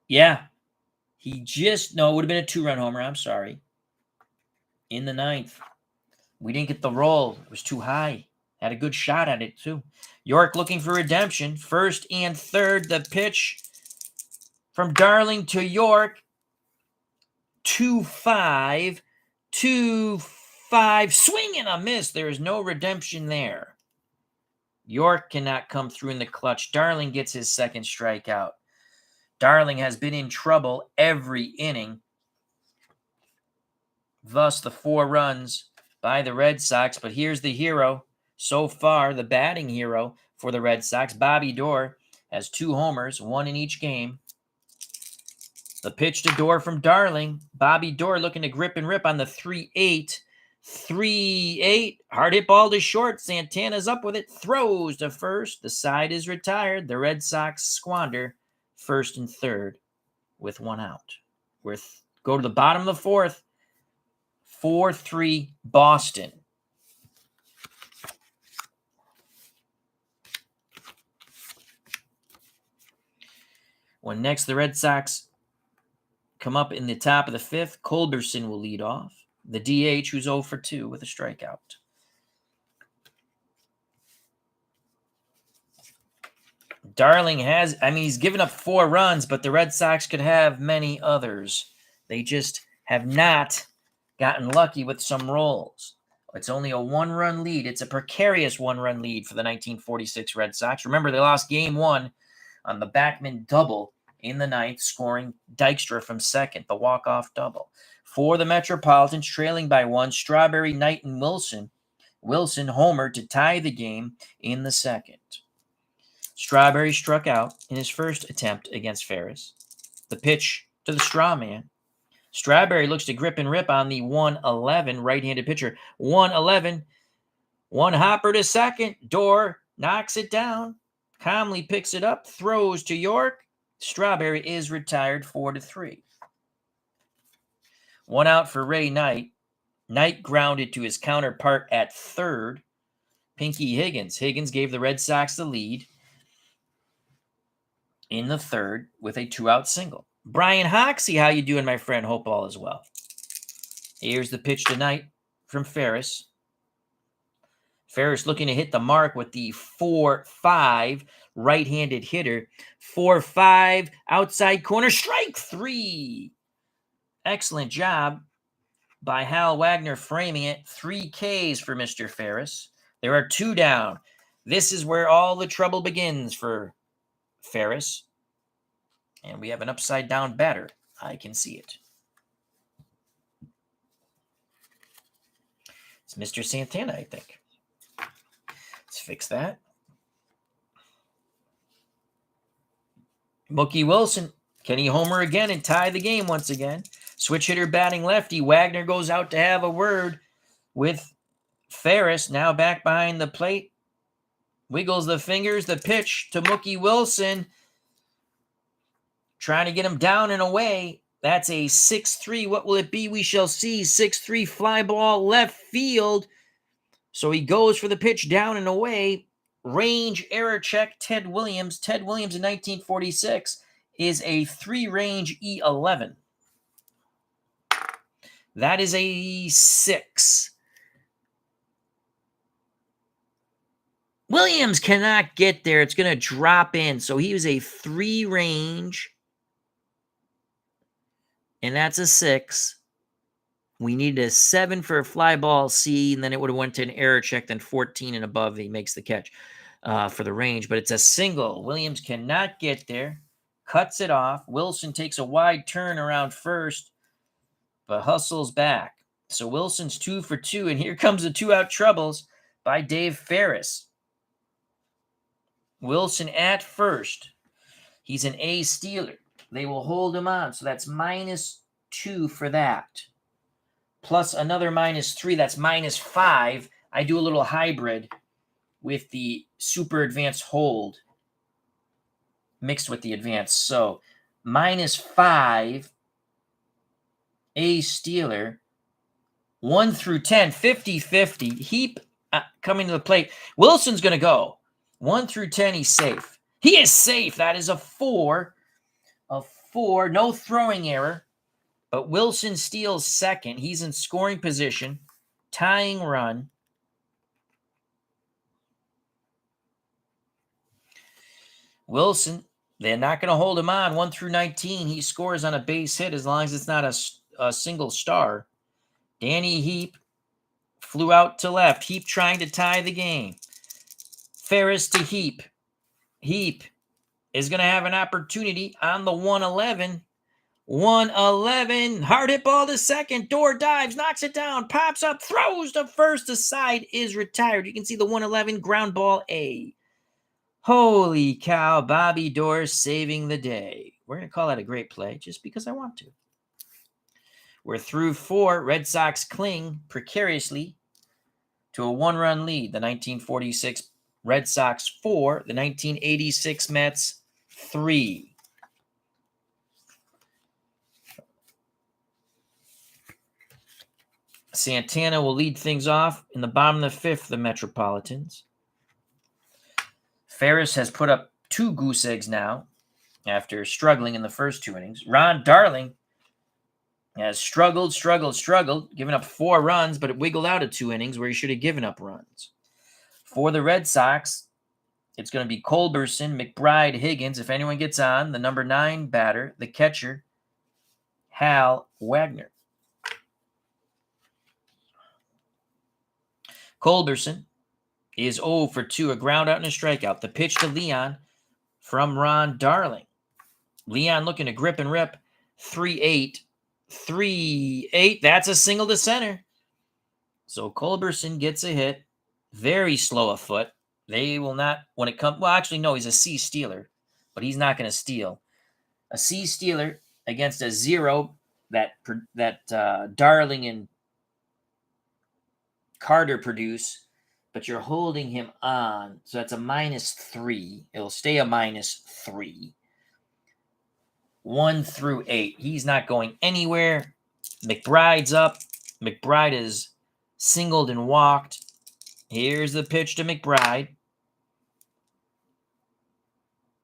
Yeah, it would have been a 2-run homer. I'm sorry. In the 9th, we didn't get the roll. It was too high. Had a good shot at it too. York looking for redemption. 1st and 3rd. The pitch. From Darling to York, 2-5, 2-5, swing and a miss. There is no redemption there. York cannot come through in the clutch. Darling gets his 2nd strikeout. Darling has been in trouble every inning. Thus, the 4 runs by the Red Sox. But here's the hero so far, the batting hero for the Red Sox. Bobby Doerr has 2 homers, 1 in each game. The pitch to Dorr from Darling. Bobby Dorr looking to grip and rip on the 3-8. 3-8. Hard hit ball to short. Santana's up with it. Throws to first. The side is retired. The Red Sox squander first and third with one out. Go to the bottom of the fourth. 4-3 Boston. When next the Red Sox come up in the top of the fifth, Culberson will lead off. The DH, who's 0 for 2 with a strikeout. Darling he's given up 4 runs, but the Red Sox could have many others. They just have not gotten lucky with some rolls. It's only a 1-run lead. It's a precarious 1-run lead for the 1946 Red Sox. Remember, they lost game 1 on the Backman double in the ninth, scoring Dykstra from second, the walk-off double. For the Metropolitans, trailing by 1, Strawberry, Knight, and Wilson. Wilson homered to tie the game in the second. Strawberry struck out in his first attempt against Ferris. The pitch to the straw man. Strawberry looks to grip and rip on the 1-11 right-handed pitcher. 1-11. One hopper to second. Dorr knocks it down. Calmly picks it up. Throws to York. Strawberry is retired 4-3. 1 out for Ray Knight. Knight grounded to his counterpart at third. Pinky Higgins. Higgins gave the Red Sox the lead in the third with a 2-out single. Brian Hoxie, how you doing, my friend? Hope all is well. Here's the pitch to Knight from Ferris. Ferris looking to hit the mark with the 4-5 right-handed hitter. 4-5 outside corner, strike 3. Excellent job by Hal Wagner framing it. 3 Ks for Mr. Ferris. There are 2 down. This is where all the trouble begins for Ferris. And we have an upside-down batter. I can see it. It's Mr. Santana, I think. Let's fix that. Mookie Wilson. Can he homer again and tie the game once again? Switch hitter batting lefty. Wagner goes out to have a word with Ferris. Now back behind the plate. Wiggles the fingers. The pitch to Mookie Wilson. Trying to get him down and away. That's a 6-3. What will it be? We shall see. 6-3 fly ball left field. So he goes for the pitch down and away. Range error check. Ted Williams. Ted Williams in 1946 is a 3-range E11. That is a 6. Williams cannot get there. It's going to drop in. So he was a 3-range. And that's a 6. We needed a 7 for a fly ball C, and then it would have went to an error check, then 14 and above. He makes the catch for the range. But it's a single. Williams cannot get there. Cuts it off. Wilson takes a wide turn around first, but hustles back. So Wilson's 2 for 2, and here comes the 2-out troubles by Dave Ferris. Wilson at first. He's an A stealer. They will hold him on, so that's -2 for that. Plus another -3, that's -5. I do a little hybrid with the super advanced hold mixed with the advanced. So -5, A stealer, 1 through 10, 50-50. Heap coming to the plate. Wilson's going to go. 1 through 10, he's safe. He is safe. That is a 4. A 4. No throwing error. But Wilson steals second. He's in scoring position. Tying run. Wilson, they're not going to hold him on. 1 through 19. He scores on a base hit as long as it's not a single star. Danny Heap flew out to left. Heap trying to tie the game. Ferris to Heap. Heap is going to have an opportunity on the 1-11. 1-11. Hard hit ball to second. Dorr dives, knocks it down, pops up, throws to first. The side is retired. You can see the 1-11 ground ball A. Holy cow, Bobby Dorr saving the day. We're going to call that a great play just because I want to. We're through 4. Red Sox cling precariously to a 1-run lead. The 1946 Red Sox 4, the 1986 Mets 3. Santana will lead things off in the bottom of the 5th, the Metropolitans. Ferris has put up 2 goose eggs now after struggling in the first 2 innings. Ron Darling has struggled, giving up 4 runs, but it wiggled out of 2 innings where he should have given up runs. For the Red Sox, it's going to be Culberson, McBride, Higgins. If anyone gets on, the number 9 batter, the catcher, Hal Wagner. Culberson is 0 for 2, a ground out and a strikeout. The pitch to Leon from Ron Darling. Leon looking to grip and rip. 3-8. 3-8. That's a single to center. So Culberson gets a hit. Very slow a foot. They will not, when it comes, well, actually, no, he's a C stealer, but he's not going to steal. A C stealer against a 0 that Darling and Carter produce, but you're holding him on. So that's a -3. It'll stay a -3. 1 through 8. He's not going anywhere. McBride's up. McBride is singled and walked. Here's the pitch to McBride.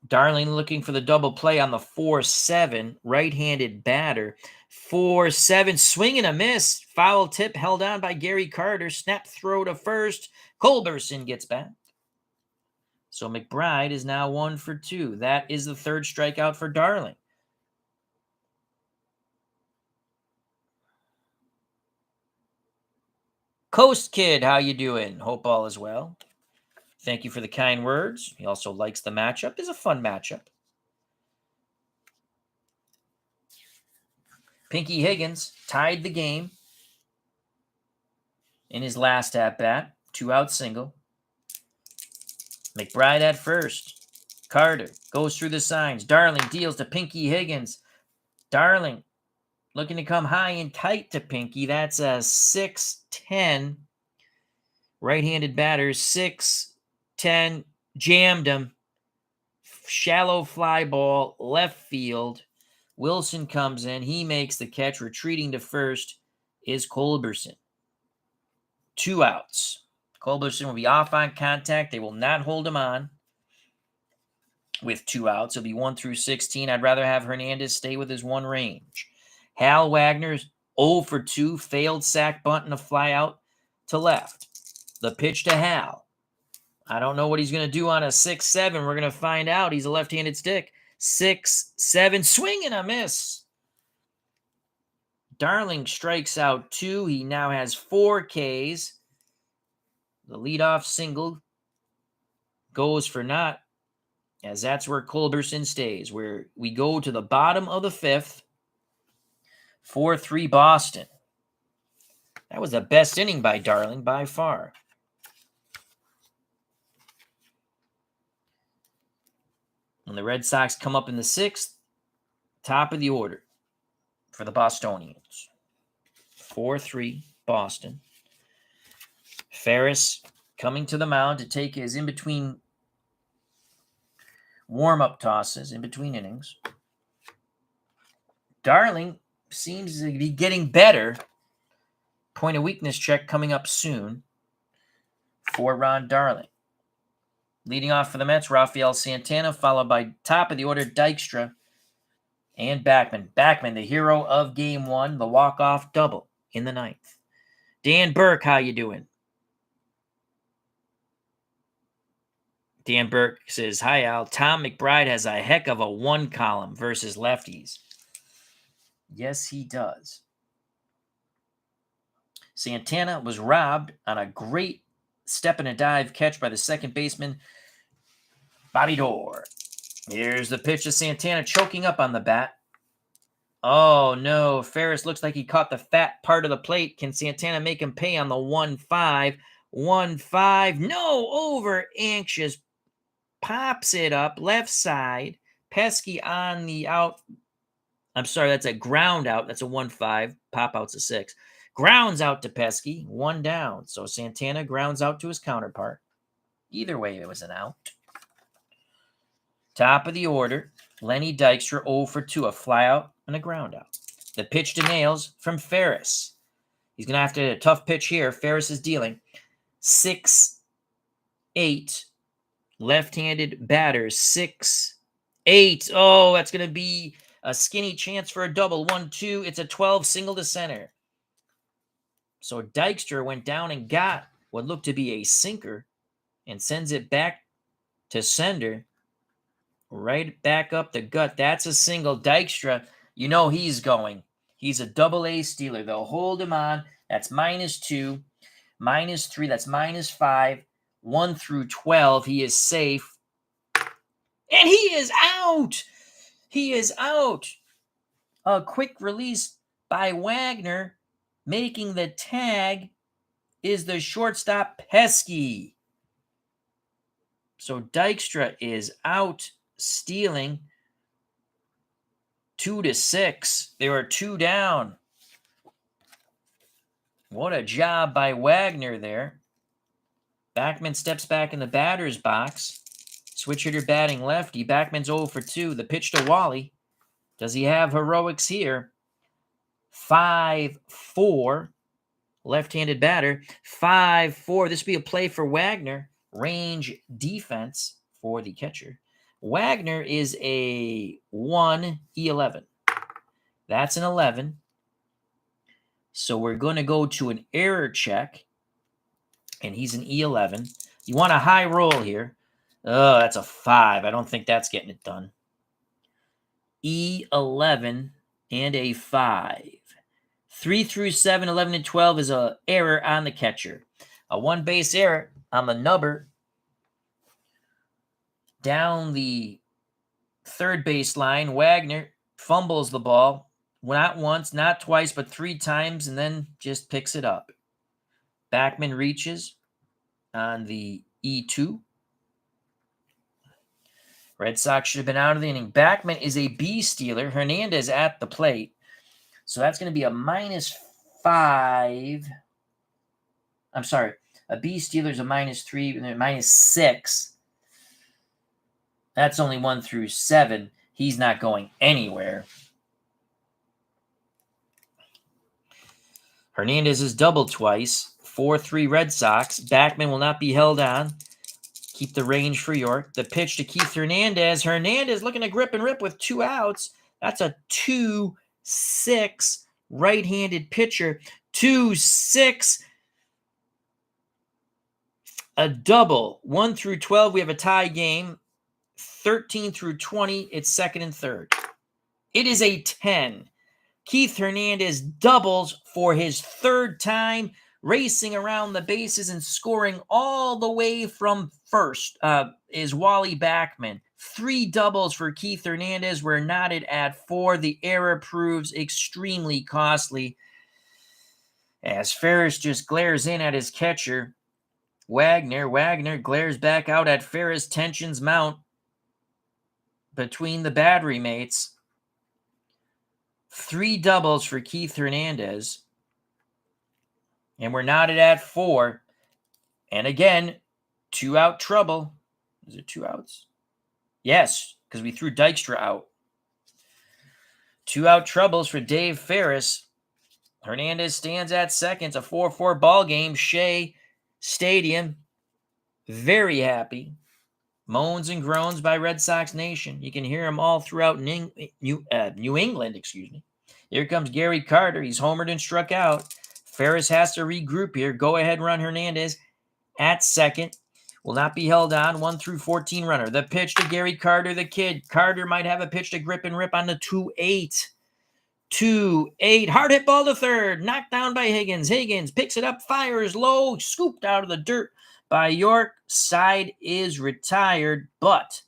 Darling looking for the double play on the 4-7, right-handed batter. 4-7, swing and a miss. Foul tip held on by Gary Carter. Snap throw to first. Culberson gets back. So McBride is now 1 for 2. That is the 3rd strikeout for Darling. Coast Kid, how you doing? Hope all is well. Thank you for the kind words. He also likes the matchup. It's a fun matchup. Pinky Higgins tied the game in his last at-bat. 2-out single. McBride at first. Carter goes through the signs. Darling deals to Pinky Higgins. Darling looking to come high and tight to Pinky. That's a 6-10. Right-handed batter. 6-10. Jammed him. Shallow fly ball. Left field. Wilson comes in. He makes the catch. Retreating to first is Culberson. 2 outs. Culberson will be off on contact. They will not hold him on with 2 outs. It'll be 1 through 16. I'd rather have Hernandez stay with his 1 range. Hal Wagner's 0 for 2. Failed sack bunt and a fly out to left. The pitch to Hal. I don't know what he's going to do on a 6-7. We're going to find out. He's a left-handed stick. 6-7. Swing and a miss. Darling strikes out 2. He now has 4 Ks. The leadoff single goes for naught, as that's where Culberson stays, where we go to the bottom of the 5th. 4-3 Boston. That was the best inning by Darling by far. When the Red Sox come up in the 6th, top of the order for the Bostonians. 4-3 Boston. Ferris coming to the mound to take his in-between warm-up tosses, in between innings. Darling seems to be getting better. Point of weakness check coming up soon for Ron Darling. Leading off for the Mets, Rafael Santana, followed by top of the order, Dykstra and Backman. Backman, the hero of Game 1, the walk-off double in the 9th. Dan Burke, how you doing? Dan Burke says, hi, Al. Tom McBride has a heck of a 1 column versus lefties. Yes, he does. Santana was robbed on a great step and a dive catch by the second baseman, Bobby Dorr. Here's the pitch to Santana, choking up on the bat. Oh, no. Ferris looks like he caught the fat part of the plate. Can Santana make him pay on the 1-5? 1-5. No, over anxious. Pops it up left side Pesky on the out. I'm sorry, that's a ground out. That's a 1-5. Pop out's a 6. Grounds out to Pesky, 1 down. So Santana grounds out to his counterpart. Either way, it was an out. Top of the order, Lenny Dykstra 0 for 2, a fly out and a ground out. The pitch to nails from Ferris. He's going to have to hit a tough pitch here. Ferris is dealing 6-8. Left-handed batter, 6-8. Oh, that's going to be a skinny chance for a double. 1-2. It's a 12 single to center. So Dykstra went down and got what looked to be a sinker and sends it back to sender. Right back up the gut. That's a single. Dykstra, you know he's going. He's a double-A stealer. They'll hold him on. That's -2. -3. That's -5. 1 through 12. He is safe. And he is out. He is out. A quick release by Wagner. Making the tag is the shortstop Pesky. So Dykstra is out stealing. 2-6. They were 2 down. What a job by Wagner there. Backman steps back in the batter's box. Switch hitter batting lefty. Backman's 0 for 2. The pitch to Wally. Does he have heroics here? 5-4. Left-handed batter. 5-4. This would be a play for Wagner. Range defense for the catcher. Wagner is a 1 E11. That's an 11. So we're going to go to an error check. And he's an E11. You want a high roll here. Oh, that's a 5. I don't think that's getting it done. E11 and a 5. 3 through 7, 11 and 12 is an error on the catcher. A one-base error on the nubber. Down the third base line, Wagner fumbles the ball. Not once, not twice, but 3 times, and then just picks it up. Backman reaches on the E2. Red Sox should have been out of the inning. Backman is a B stealer. Hernandez at the plate. So that's going to be a -5. I'm sorry. A B stealer is a -3 and a -6. That's only 1 through 7. He's not going anywhere. Hernandez is doubled twice. 4-3 Red Sox. Backman will not be held on. Keep the range for York. The pitch to Keith Hernandez. Hernandez looking to grip and rip with 2 outs. That's a 2-6 right-handed pitcher. 2-6. A double. 1 through 12, we have a tie game. 13 through 20, it's second and third. It is a 10. Keith Hernandez doubles for his 3rd time, racing around the bases and scoring all the way from first is Wally Backman. 3 doubles for Keith Hernandez. We're knotted at 4. The error proves extremely costly as Ferris just glares in at his catcher. Wagner glares back out at Ferris. Tensions mount between the battery mates. 3 doubles for Keith Hernandez. And we're knotted at 4. And again, 2-out trouble. Is it 2 outs? Yes, because we threw Dykstra out. 2-out troubles for Dave Ferris. Hernandez stands at second. It's a 4-4 ball game. Shea Stadium, very happy. Moans and groans by Red Sox Nation. You can hear them all throughout New England. Here comes Gary Carter. He's homered and struck out. Ferris has to regroup here. Go ahead run Hernandez at second. Will not be held on. 1 through 14 runner. The pitch to Gary Carter, the kid. Carter might have a pitch to grip and rip on the 2-8. 2-8. Hard hit ball to third. Knocked down by Higgins. Higgins picks it up, fires low, scooped out of the dirt by York. Side is retired, but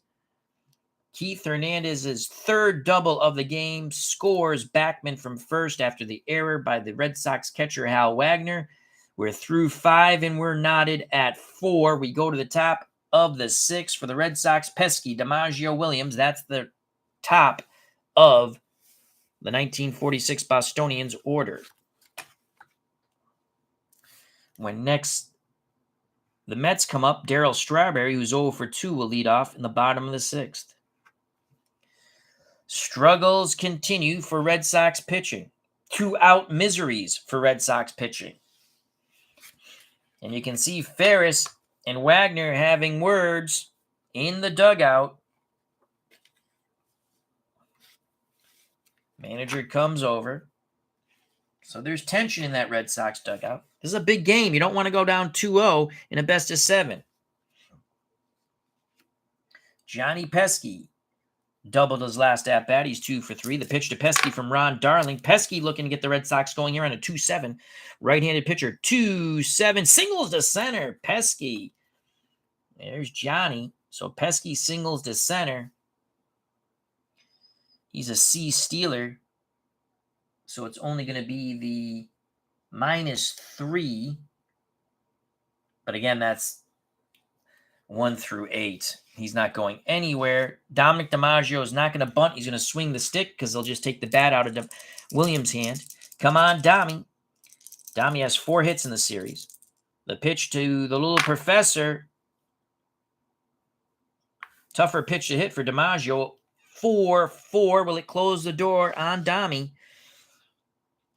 Keith Hernandez's 3rd double of the game scores Backman from first after the error by the Red Sox catcher Hal Wagner. We're through 5 and we're knotted at 4. We go to the top of the 6th for the Red Sox. Pesky, DiMaggio, Williams. That's the top of the 1946 Bostonians order. When next the Mets come up, Darryl Strawberry, who's 0 for 2, will lead off in the bottom of the 6th. Struggles continue for Red Sox pitching. 2-out miseries for Red Sox pitching. And you can see Ferris and Wagner having words in the dugout. Manager comes over. So there's tension in that Red Sox dugout. This is a big game. You don't want to go down 2-0 in a best of 7. Johnny Pesky doubled his last at-bat. He's 2 for 3. The pitch to Pesky from Ron Darling. Pesky looking to get the Red Sox going here on a 2-7. Right-handed pitcher, 2-7. Singles to center. Pesky. There's Johnny. So Pesky singles to center. He's a C stealer. So it's only going to be the -3. But again, that's 1 through 8. He's not going anywhere. Dominic DiMaggio is not going to bunt. He's going to swing the stick because they'll just take the bat out of Williams' hand. Come on, Dommy. Dommy has 4 hits in the series. The pitch to the little professor. Tougher pitch to hit for DiMaggio. 4-4. Will it close the door on Dommy?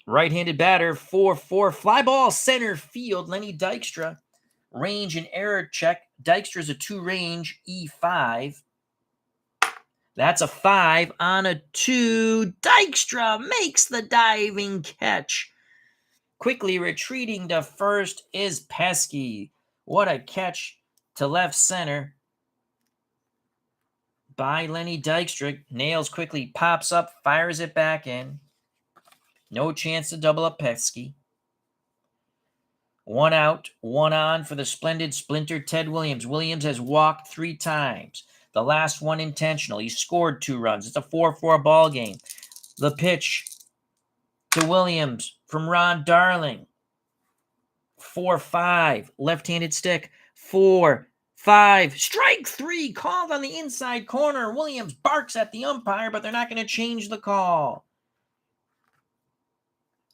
Right-handed batter, 4-4. Fly ball center field. Lenny Dykstra. Range and error check. Dykstra's a 2-range E5. That's a 5 on a 2. Dykstra makes the diving catch. Quickly retreating to first is Pesky. What a catch to left center by Lenny Dykstra. Nails quickly, pops up, fires it back in. No chance to double up Pesky. 1 out, 1 on for the Splendid Splinter, Ted Williams. Williams has walked 3 times. The last one intentional. He scored 2 runs. It's a 4-4 ball game. The pitch to Williams from Ron Darling. 4-5. Left-handed stick. 4-5. Strike 3 called on the inside corner. Williams barks at the umpire, but they're not going to change the call.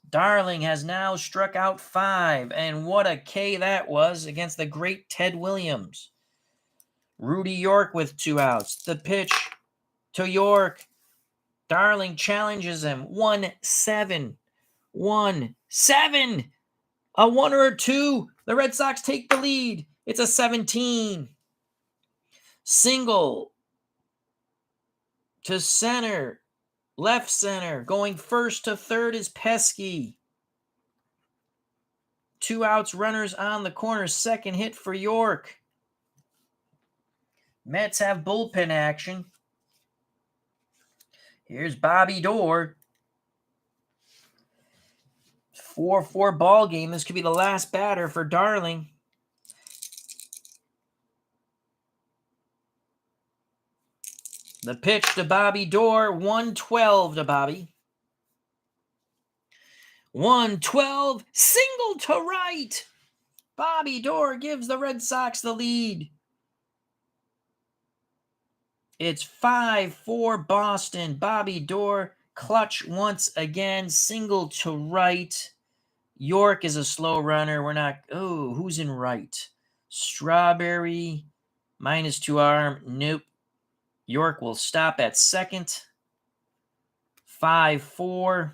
Darling has now struck out 5, and what a K that was against the great Ted Williams. Rudy York with 2 outs. The pitch to York. Darling challenges him. 1-7. 1-7. A 1 or a 2. The Red Sox take the lead. It's a 17. Single to center. Left center. Going first to third is Pesky. 2 outs, runners on the corner. Second hit for York. Mets have bullpen action. Here's Bobby Doerr. 4-4 ball game. This could be the last batter for Darling. The pitch to Bobby Doerr. 1-12 to Bobby. 1-12. Single to right. Bobby Doerr gives the Red Sox the lead. It's 5-4 Boston. Bobby Doerr clutch once again. Single to right. York is a slow runner. We're not... Oh, who's in right? Strawberry. -2 arm. Nope. York will stop at second. 5-4.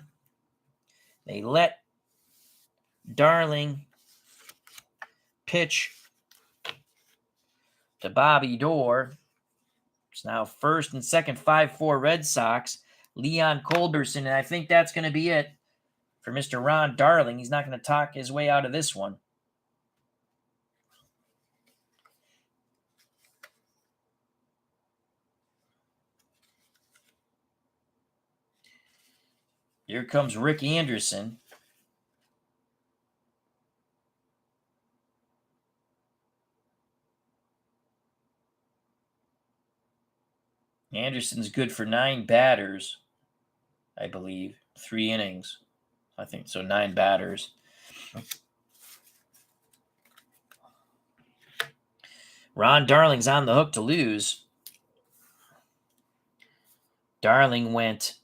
They let Darling pitch to Bobby Doerr. It's now first and second, 5-4 Red Sox. Leon Culberson, and I think that's going to be it for Mr. Ron Darling. He's not going to talk his way out of this one. Here comes Rick Anderson. Anderson's good for 9 batters, I believe. 3 innings. I think so, 9 batters. Ron Darling's on the hook to lose. Darling went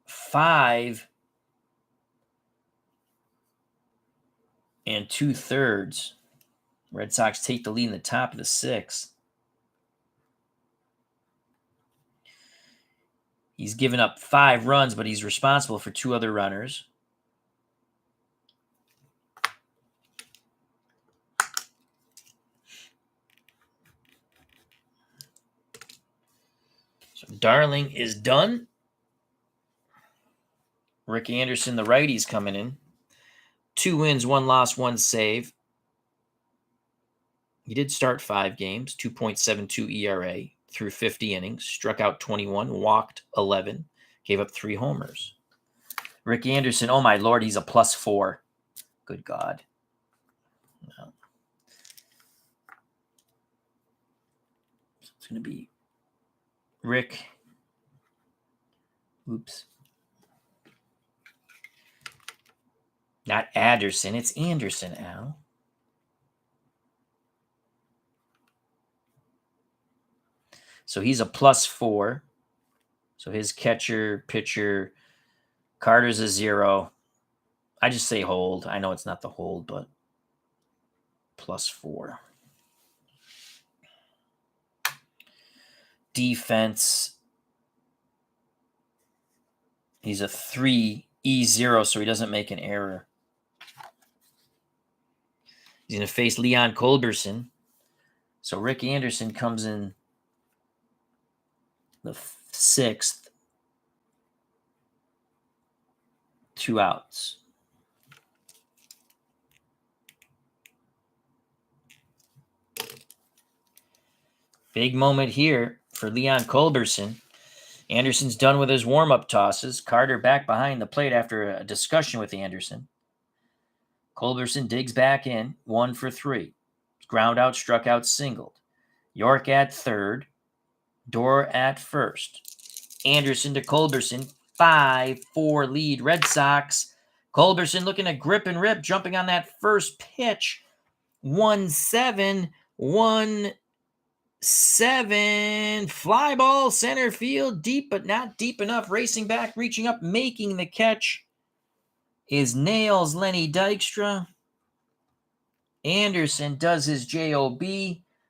5 2/3. Red Sox take the lead in the top of the 6th. He's given up 5 runs, but he's responsible for 2 other runners. So Darling is done. Rick Anderson, the righty's coming in. 2 wins, 1 loss, 1 save. He did start 5 games, 2.72 ERA through 50 innings, struck out 21, walked 11, gave up 3 homers. Rick Anderson, oh my Lord, he's a +4. Good God. No. It's going to be Rick. Oops. Not Anderson, it's Anderson, Al. So he's a +4. So his catcher, pitcher, Carter's a 0. I just say hold. I know it's not the hold, but +4. Defense. He's a 3 E0, so he doesn't make an error. He's going to face Leon Culberson. So Rick Anderson comes in the 6th. 2 outs. Big moment here for Leon Culberson. Anderson's done with his warm-up tosses. Carter back behind the plate after a discussion with Anderson. Culberson digs back in, 1 for 3. Ground out, struck out, singled. York at third. Dorr at first. Anderson to Culberson, 5-4 lead Red Sox. Culberson looking to grip and rip, jumping on that first pitch. 1-7, 1-7. Fly ball, center field, deep but not deep enough. Racing back, reaching up, making the catch is Nails Lenny Dykstra. Anderson does his JOB.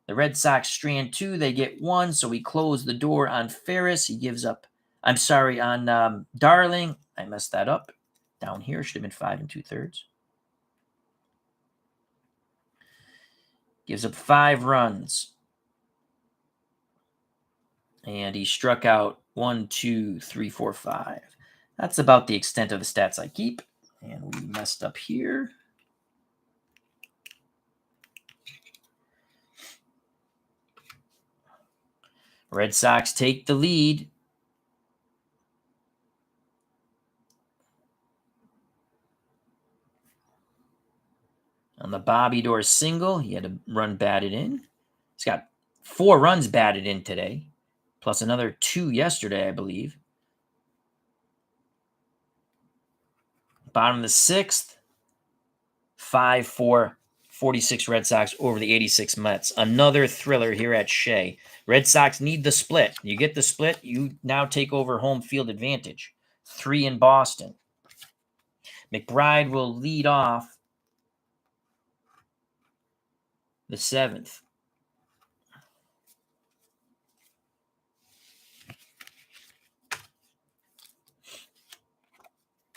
The Red Sox strand 2. They get 1, so we close the door on Ferris. He gives up, on Darling. I messed that up. Down here should have been 5 2/3. Gives up 5 runs. And he struck out 1, 2, 3, 4, 5. That's about the extent of the stats I keep. And we messed up here. Red Sox take the lead. On the Bobby Dorr single, he had a run batted in. He's got 4 runs batted in today, plus another 2 yesterday, I believe. Bottom of the 6th, 5-4, 46 Red Sox over the 86 Mets. Another thriller here at Shea. Red Sox need the split. You get the split, you now take over home field advantage. 3 in Boston. McBride will lead off the 7th.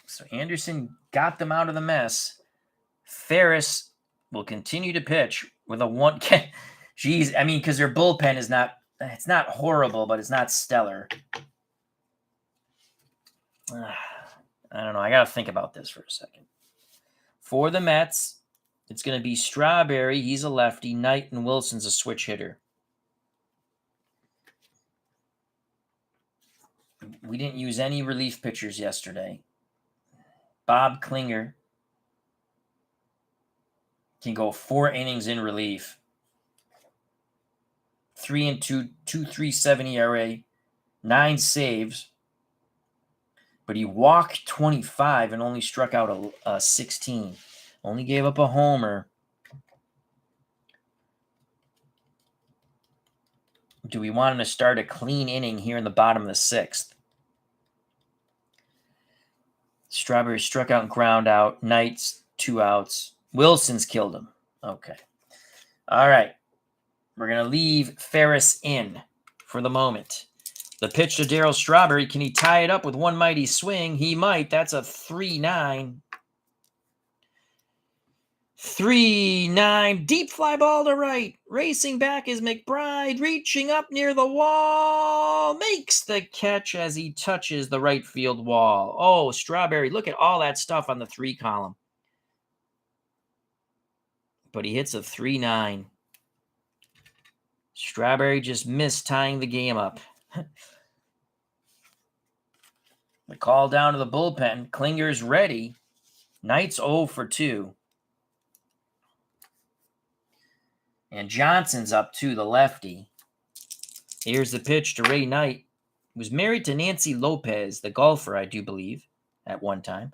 So Anderson got them out of the mess. Ferris will continue to pitch with a 1. Geez, I mean, because their bullpen is not, it's not horrible, but it's not stellar. I don't know. I got to think about this for a second. For the Mets, it's going to be Strawberry. He's a lefty. Knight and Wilson's a switch hitter. We didn't use any relief pitchers yesterday. Bob Klinger can go 4 innings in relief. 3-2, 2.37 ERA, 9 saves. But he walked 25 and only struck out 16. Only gave up a homer. Do we want him to start a clean inning here in the bottom of the 6th? Strawberry struck out and ground out. Knights, 2 outs. Wilson's killed him. Okay. All right. We're going to leave Ferris in for the moment. The pitch to Darryl Strawberry. Can he tie it up with one mighty swing? He might. That's a 3-9. 3-9. Deep fly ball to right. Racing back is McBride. Reaching up near the wall. Makes the catch as he touches the right field wall. Oh, Strawberry. Look at all that stuff on the 3 column. But he hits a 3-9. Strawberry just missed tying the game up. The call down to the bullpen. Klinger's ready. Knights 0 for 2. And Johnson's up to the lefty. Here's the pitch to Ray Knight, who was married to Nancy Lopez, the golfer, I do believe, at one time.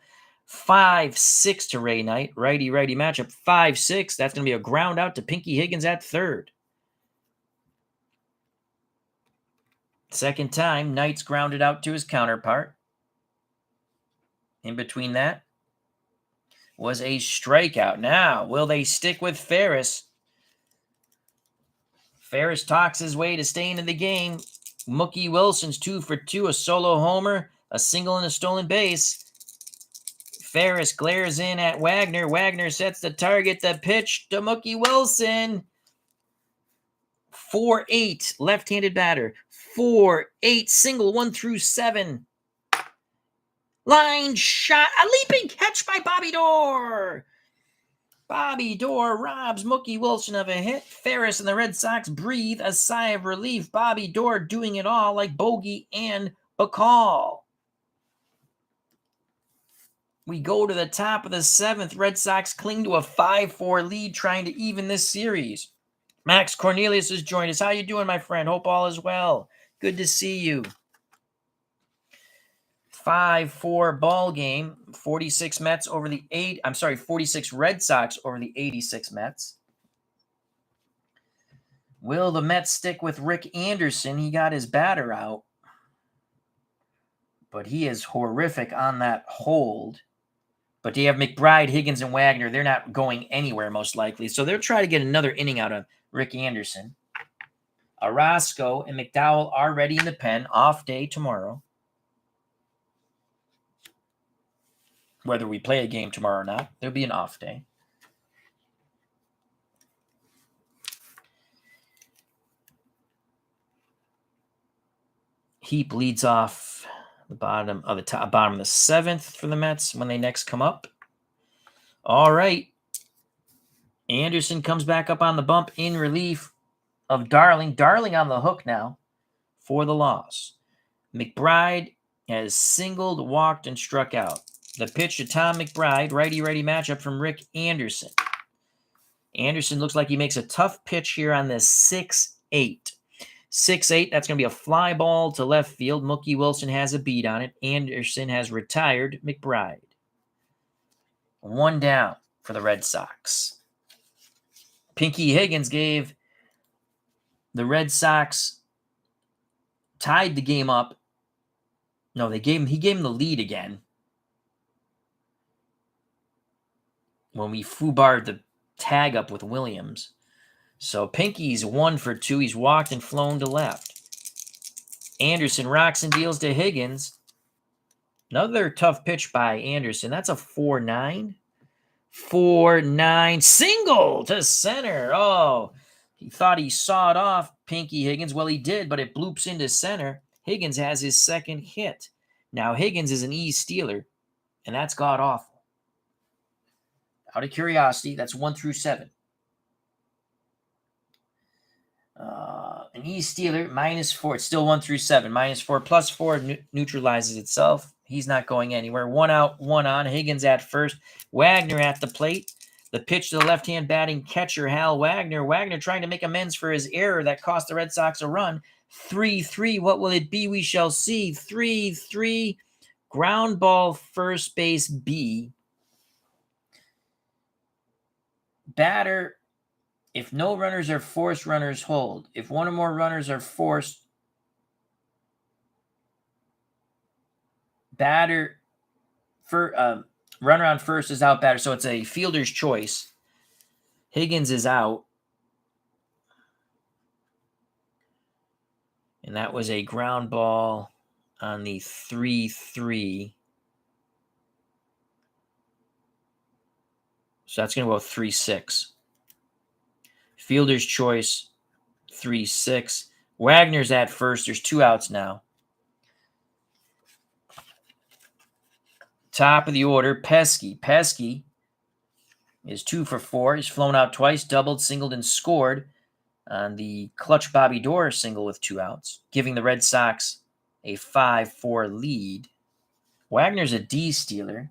5-6 to Ray Knight. Righty-righty matchup. 5-6. That's going to be a ground out to Pinky Higgins at third. Second time, Knight's grounded out to his counterpart. In between that was a strikeout. Now, will they stick with Ferris? Ferris talks his way to staying in the game. Mookie Wilson's 2 for 2, a solo homer, a single and a stolen base. Ferris glares in at Wagner. Wagner sets the target. The pitch to Mookie Wilson. 4-8, left-handed batter. 4-8, single 1 through 7. Line shot, a leaping catch by Bobby Doerr. Bobby Doerr robs Mookie Wilson of a hit. Ferris and the Red Sox breathe a sigh of relief. Bobby Doerr doing it all like Bogey and Bacall. We go to the top of the 7th. Red Sox cling to a 5-4 lead, trying to even this series. Max Cornelius has joined us. How you doing, my friend? Hope all is well. Good to see you. 5-4 ball game. 46 Mets over the 46 Red Sox over the 86 Mets. Will the Mets stick with Rick Anderson? He got his batter out, but he is horrific on that hold. But do you have McBride, Higgins, and Wagner? They're not going anywhere, most likely. So they'll try to get another inning out of Rick Anderson. Orozco and McDowell are ready in the pen. Off day tomorrow. Whether we play a game tomorrow or not, there'll be an off day. Heap leads off the bottom of the 7th for the Mets when they next come up. All right. Anderson comes back up on the bump in relief of Darling. Darling on the hook now for the loss. McBride has singled, walked, and struck out. The pitch to Tom McBride, righty-righty matchup from Rick Anderson. Anderson looks like he makes a tough pitch here on this 6-8. 6-8, that's going to be a fly ball to left field. Mookie Wilson has a beat on it. Anderson has retired McBride. 1 down for the Red Sox. Pinky Higgins gave the Red Sox, tied the game up. No, he gave him the lead again when we foobarred the tag up with Williams. So Pinky's 1 for 2. He's walked and flown to left. Anderson rocks and deals to Higgins. Another tough pitch by Anderson. That's a 4-9. 4-9. Single to center. Oh, he thought he sawed off Pinky Higgins. Well, he did, but it bloops into center. Higgins has his second hit. Now, Higgins is an E stealer, and that's god-awful. Out of curiosity, that's 1 through 7. An E stealer, -4. It's still 1 through 7. -4 plus 4 neutralizes itself. He's not going anywhere. 1 out, 1 on. Higgins at first. Wagner at the plate. The pitch to the left-hand batting catcher, Hal Wagner. Wagner trying to make amends for his error that cost the Red Sox a run. 3-3. What will it be? We shall see. 3-3. Ground ball, first base, B. Batter If no runners are forced, runners hold. If one or more runners are forced, runner on first is out, batter. So it's a fielder's choice. Higgins is out. And that was a ground ball on the 3-3. So that's going to go 3-6. Fielder's choice, 3-6. Wagner's at first. There's 2 outs now. Top of the order, Pesky. Pesky is 2 for 4. He's flown out twice, doubled, singled, and scored on the clutch Bobby Doerr single with 2 outs, giving the Red Sox a 5-4 lead. Wagner's a D stealer.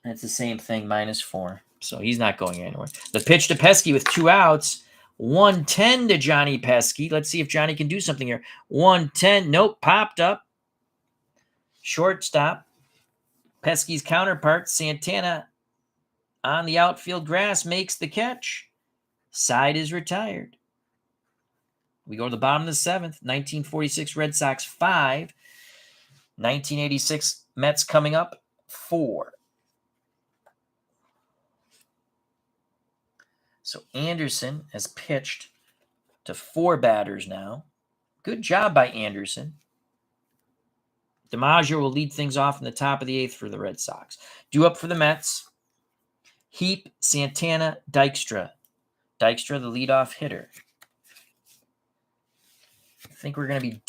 That's the same thing, -4. So he's not going anywhere. The pitch to Pesky with 2 outs. 1-10 to Johnny Pesky. Let's see if Johnny can do something here. 1-10. Nope, popped up. Shortstop. Pesky's counterpart, Santana, on the outfield grass, makes the catch. Side is retired. We go to the bottom of the 7th. 1946 Red Sox 5. 1986 Mets coming up 4. So Anderson has pitched to 4 batters now. Good job by Anderson. DiMaggio will lead things off in the top of the 8th for the Red Sox. Due up for the Mets, Heap, Santana, Dykstra. Dykstra, the leadoff hitter. I think we're going to be...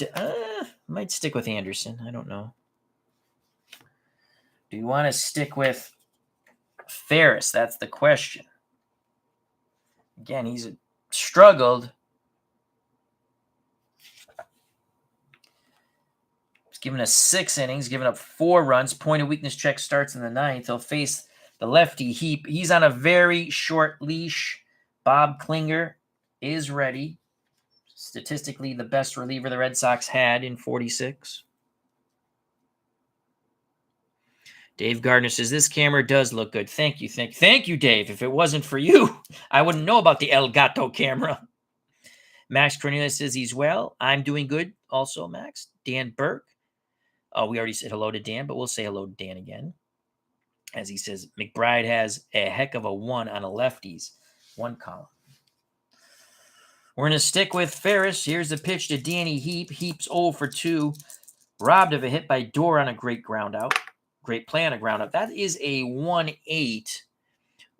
might stick with Anderson. I don't know. Do you want to stick with Ferris? That's the question. Again, he's struggled. He's given us 6 innings, given up 4 runs. Point of weakness check starts in the 9th. He'll face the lefty Heap. He's on a very short leash. Bob Klinger is ready. Statistically, the best reliever the Red Sox had in 46. Dave Gardner says, this camera does look good. Thank you. Thank you, Dave. If it wasn't for you, I wouldn't know about the El Gato camera. Max Cornelius says he's well. I'm doing good also, Max. Dan Burke. Oh, we already said hello to Dan, but we'll say hello to Dan again. As he says, McBride has a heck of a 1 on a lefties. 1 column. We're going to stick with Ferris. Here's the pitch to Danny Heap. Heap's 0 for 2. Robbed of a hit by Doerr on a great ground out. Great play on a ground out. That is a 1-8.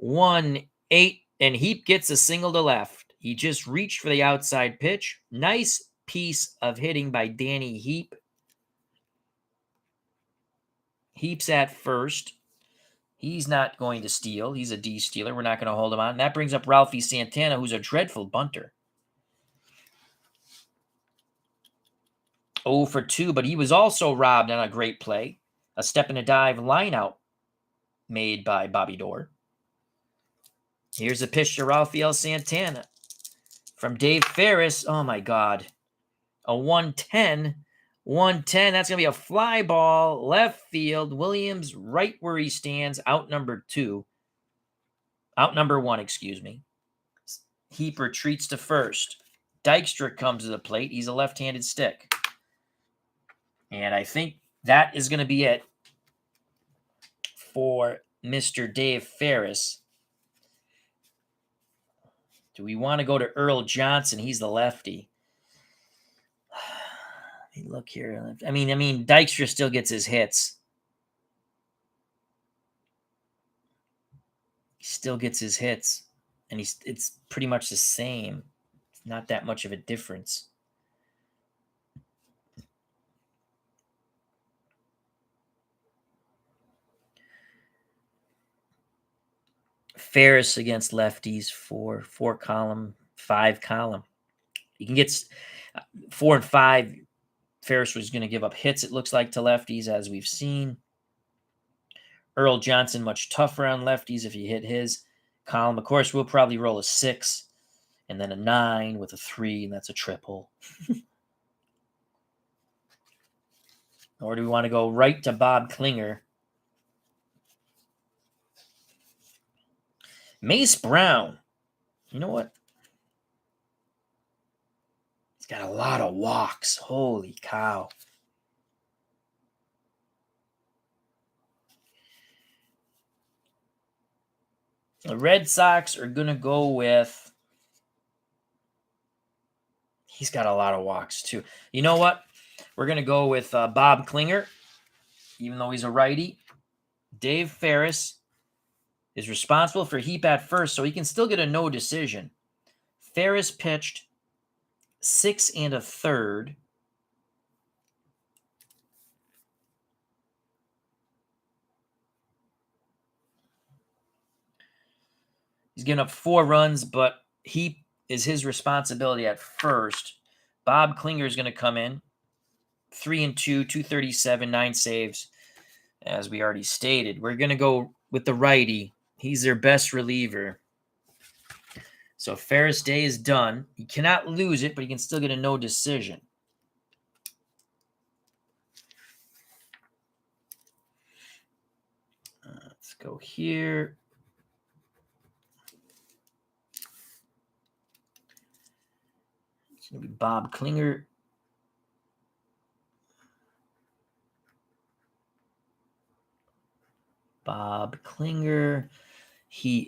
1-8, and Heap gets a single to left. He just reached for the outside pitch. Nice piece of hitting by Danny Heap. Heap's at first. He's not going to steal. He's a D stealer. We're not going to hold him on. And that brings up Ralphie Santana, who's a dreadful bunter. 0 for 2, but he was also robbed on a great play. A step and a dive line out made by Bobby Doerr. Here's a pitch to Ralphiel Santana from Dave Ferris. Oh, my God. A 1-10. 1-10. That's going to be a fly ball. Left field. Williams right where he stands. Out number 2. Out number 1, excuse me. Heap retreats to first. Dykstra comes to the plate. He's a left-handed stick. And I think that is going to be it for Mr. Dave Ferris. Do we want to go to Earl Johnson? He's the lefty. Look here. I mean, Dykstra still gets his hits. He still gets his hits. And it's pretty much the same. It's not that much of a difference. Ferris against lefties, 4 column, 5 column. You can get 4 and 5. Ferris was going to give up hits, it looks like, to lefties, as we've seen. Earl Johnson, much tougher on lefties if you hit his column. Of course, we'll probably roll a 6 and then a 9 with a 3, and that's a triple. Or do we want to go right to Bob Klinger? Mace Brown. You know what? He's got a lot of walks. Holy cow. The Red Sox are going to go with... He's got a lot of walks, too. You know what? We're going to go with Bob Klinger, even though he's a righty. Dave Ferris is responsible for Heap at first, so he can still get a no decision. Ferris pitched 6 1/3. He's given up 4 runs, but Heap is his responsibility at first. Bob Klinger is going to come in. 3 2, 237, 9 saves. As we already stated, we're going to go with the righty. He's their best reliever. So Ferris Day is done. He cannot lose it, but he can still get a no decision. Let's go here. It's going to be Bob Klinger. Bob Klinger. He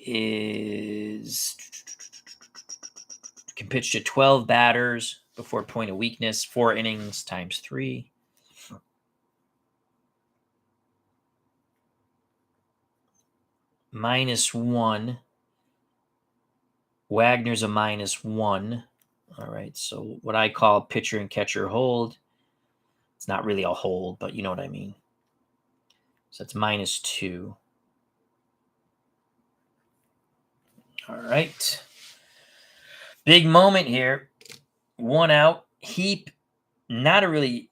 can pitch to 12 batters before point of weakness, 4 innings times 3. -1. Wagner's a -1. All right, so what I call pitcher and catcher hold. It's not really a hold, but you know what I mean. So it's -2. All right. Big moment here. 1 out. Heap, not a really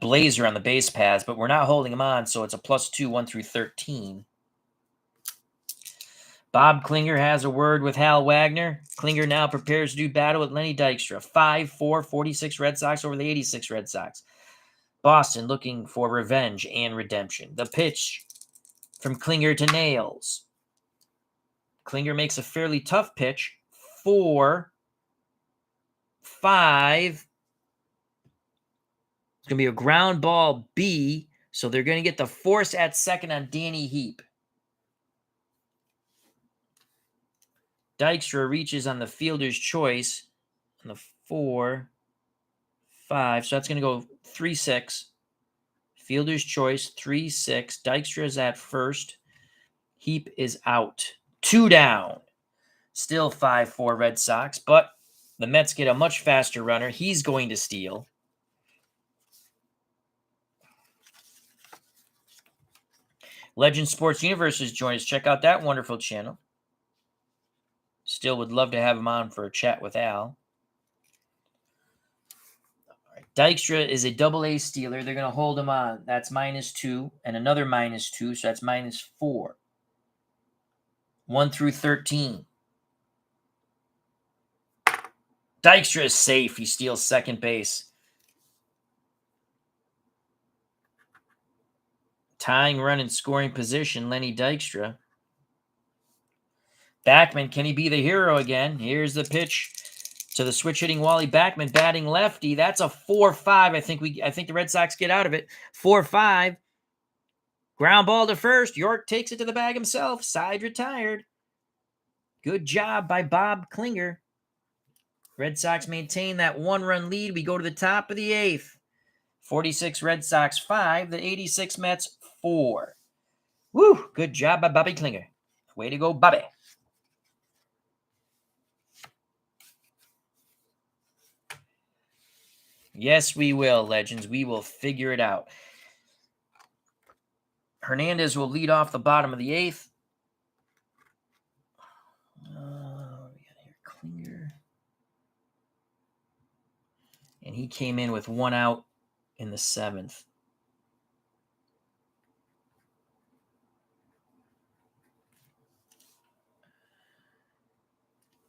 blazer on the base paths, but we're not holding him on, so it's a +2, 1 through 13. Bob Klinger has a word with Hal Wagner. Klinger now prepares to do battle with Lenny Dykstra. 5-4, 46 Red Sox over the 86 Red Sox. Boston looking for revenge and redemption. The pitch from Klinger to Nails. Klinger makes a fairly tough pitch. 4, 5. It's going to be a ground ball B, so they're going to get the force at second on Danny Heap. Dykstra reaches on the fielder's choice on the 4, 5. So that's going to go 3-6. Fielder's choice, 3-6. Dykstra is at first. Heap is out. 2 down. Still 5-4 Red Sox, but the Mets get a much faster runner. He's going to steal. Legend Sports Universe has joined us. Check out that wonderful channel. Still would love to have him on for a chat with Al. All right. Dykstra is a double-A stealer. They're going to hold him on. That's -2 and another -2, so that's -4. 1 through 13. Dykstra is safe. He steals second base. Tying run in scoring position, Lenny Dykstra. Backman, can he be the hero again? Here's the pitch to the switch-hitting Wally Backman, batting lefty. That's a 4-5. I think the Red Sox get out of it. 4-5. Ground ball to first. York takes it to the bag himself. Side retired. Good job by Bob Klinger. Red Sox maintain that 1-run lead. We go to the top of the 8th. 46 Red Sox 5. The 86 Mets 4. Woo! Good job by Bobby Klinger. Way to go, Bobby. Yes, we will, Legends. We will figure it out. Hernandez will lead off the bottom of the 8th. We got here Klinger. And he came in with 1 out in the 7th.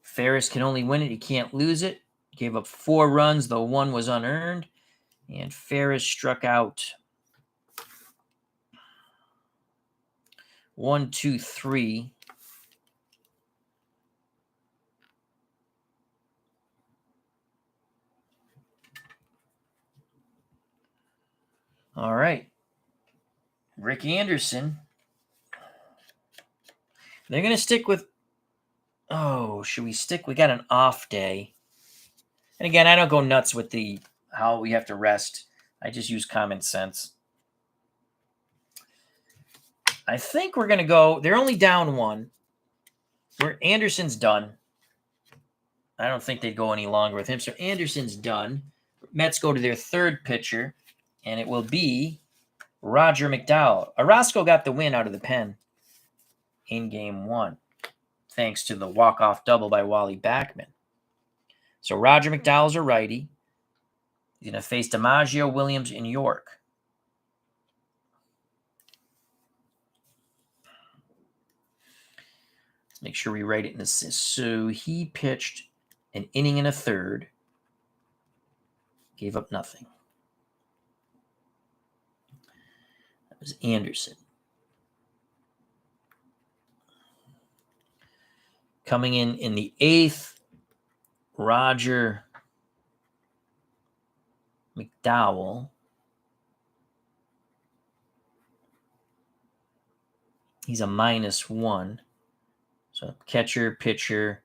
Ferris can only win it. He can't lose it. Gave up 4 runs, though 1 was unearned. And Ferris struck out 1, 2, 3. All right. Rick Anderson. They're going to stick with... Oh, should we stick? We got an off day. And again, I don't go nuts with the how we have to rest. I just use common sense. I think we're going to go... They're only down 1. Anderson's done. I don't think they'd go any longer with him. So Anderson's done. Mets go to their third pitcher, and it will be Roger McDowell. Orozco got the win out of the pen in game 1, thanks to the walk-off double by Wally Backman. So Roger McDowell's a righty. He's going to face DiMaggio, Williams, and York. Let's make sure we write it in this. So he pitched an inning and a third. Gave up nothing. That was Anderson. Coming in the 8th, Roger McDowell. He's a -1. So catcher, pitcher.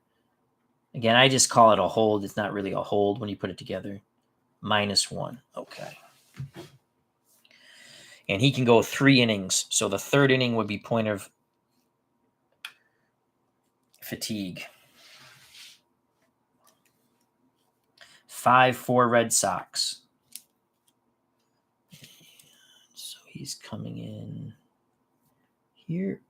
Again, I just call it a hold. It's not really a hold when you put it together. -1. Okay. And he can go 3 innings. So the third inning would be point of fatigue. 5-4 Red Sox. So he's coming in here.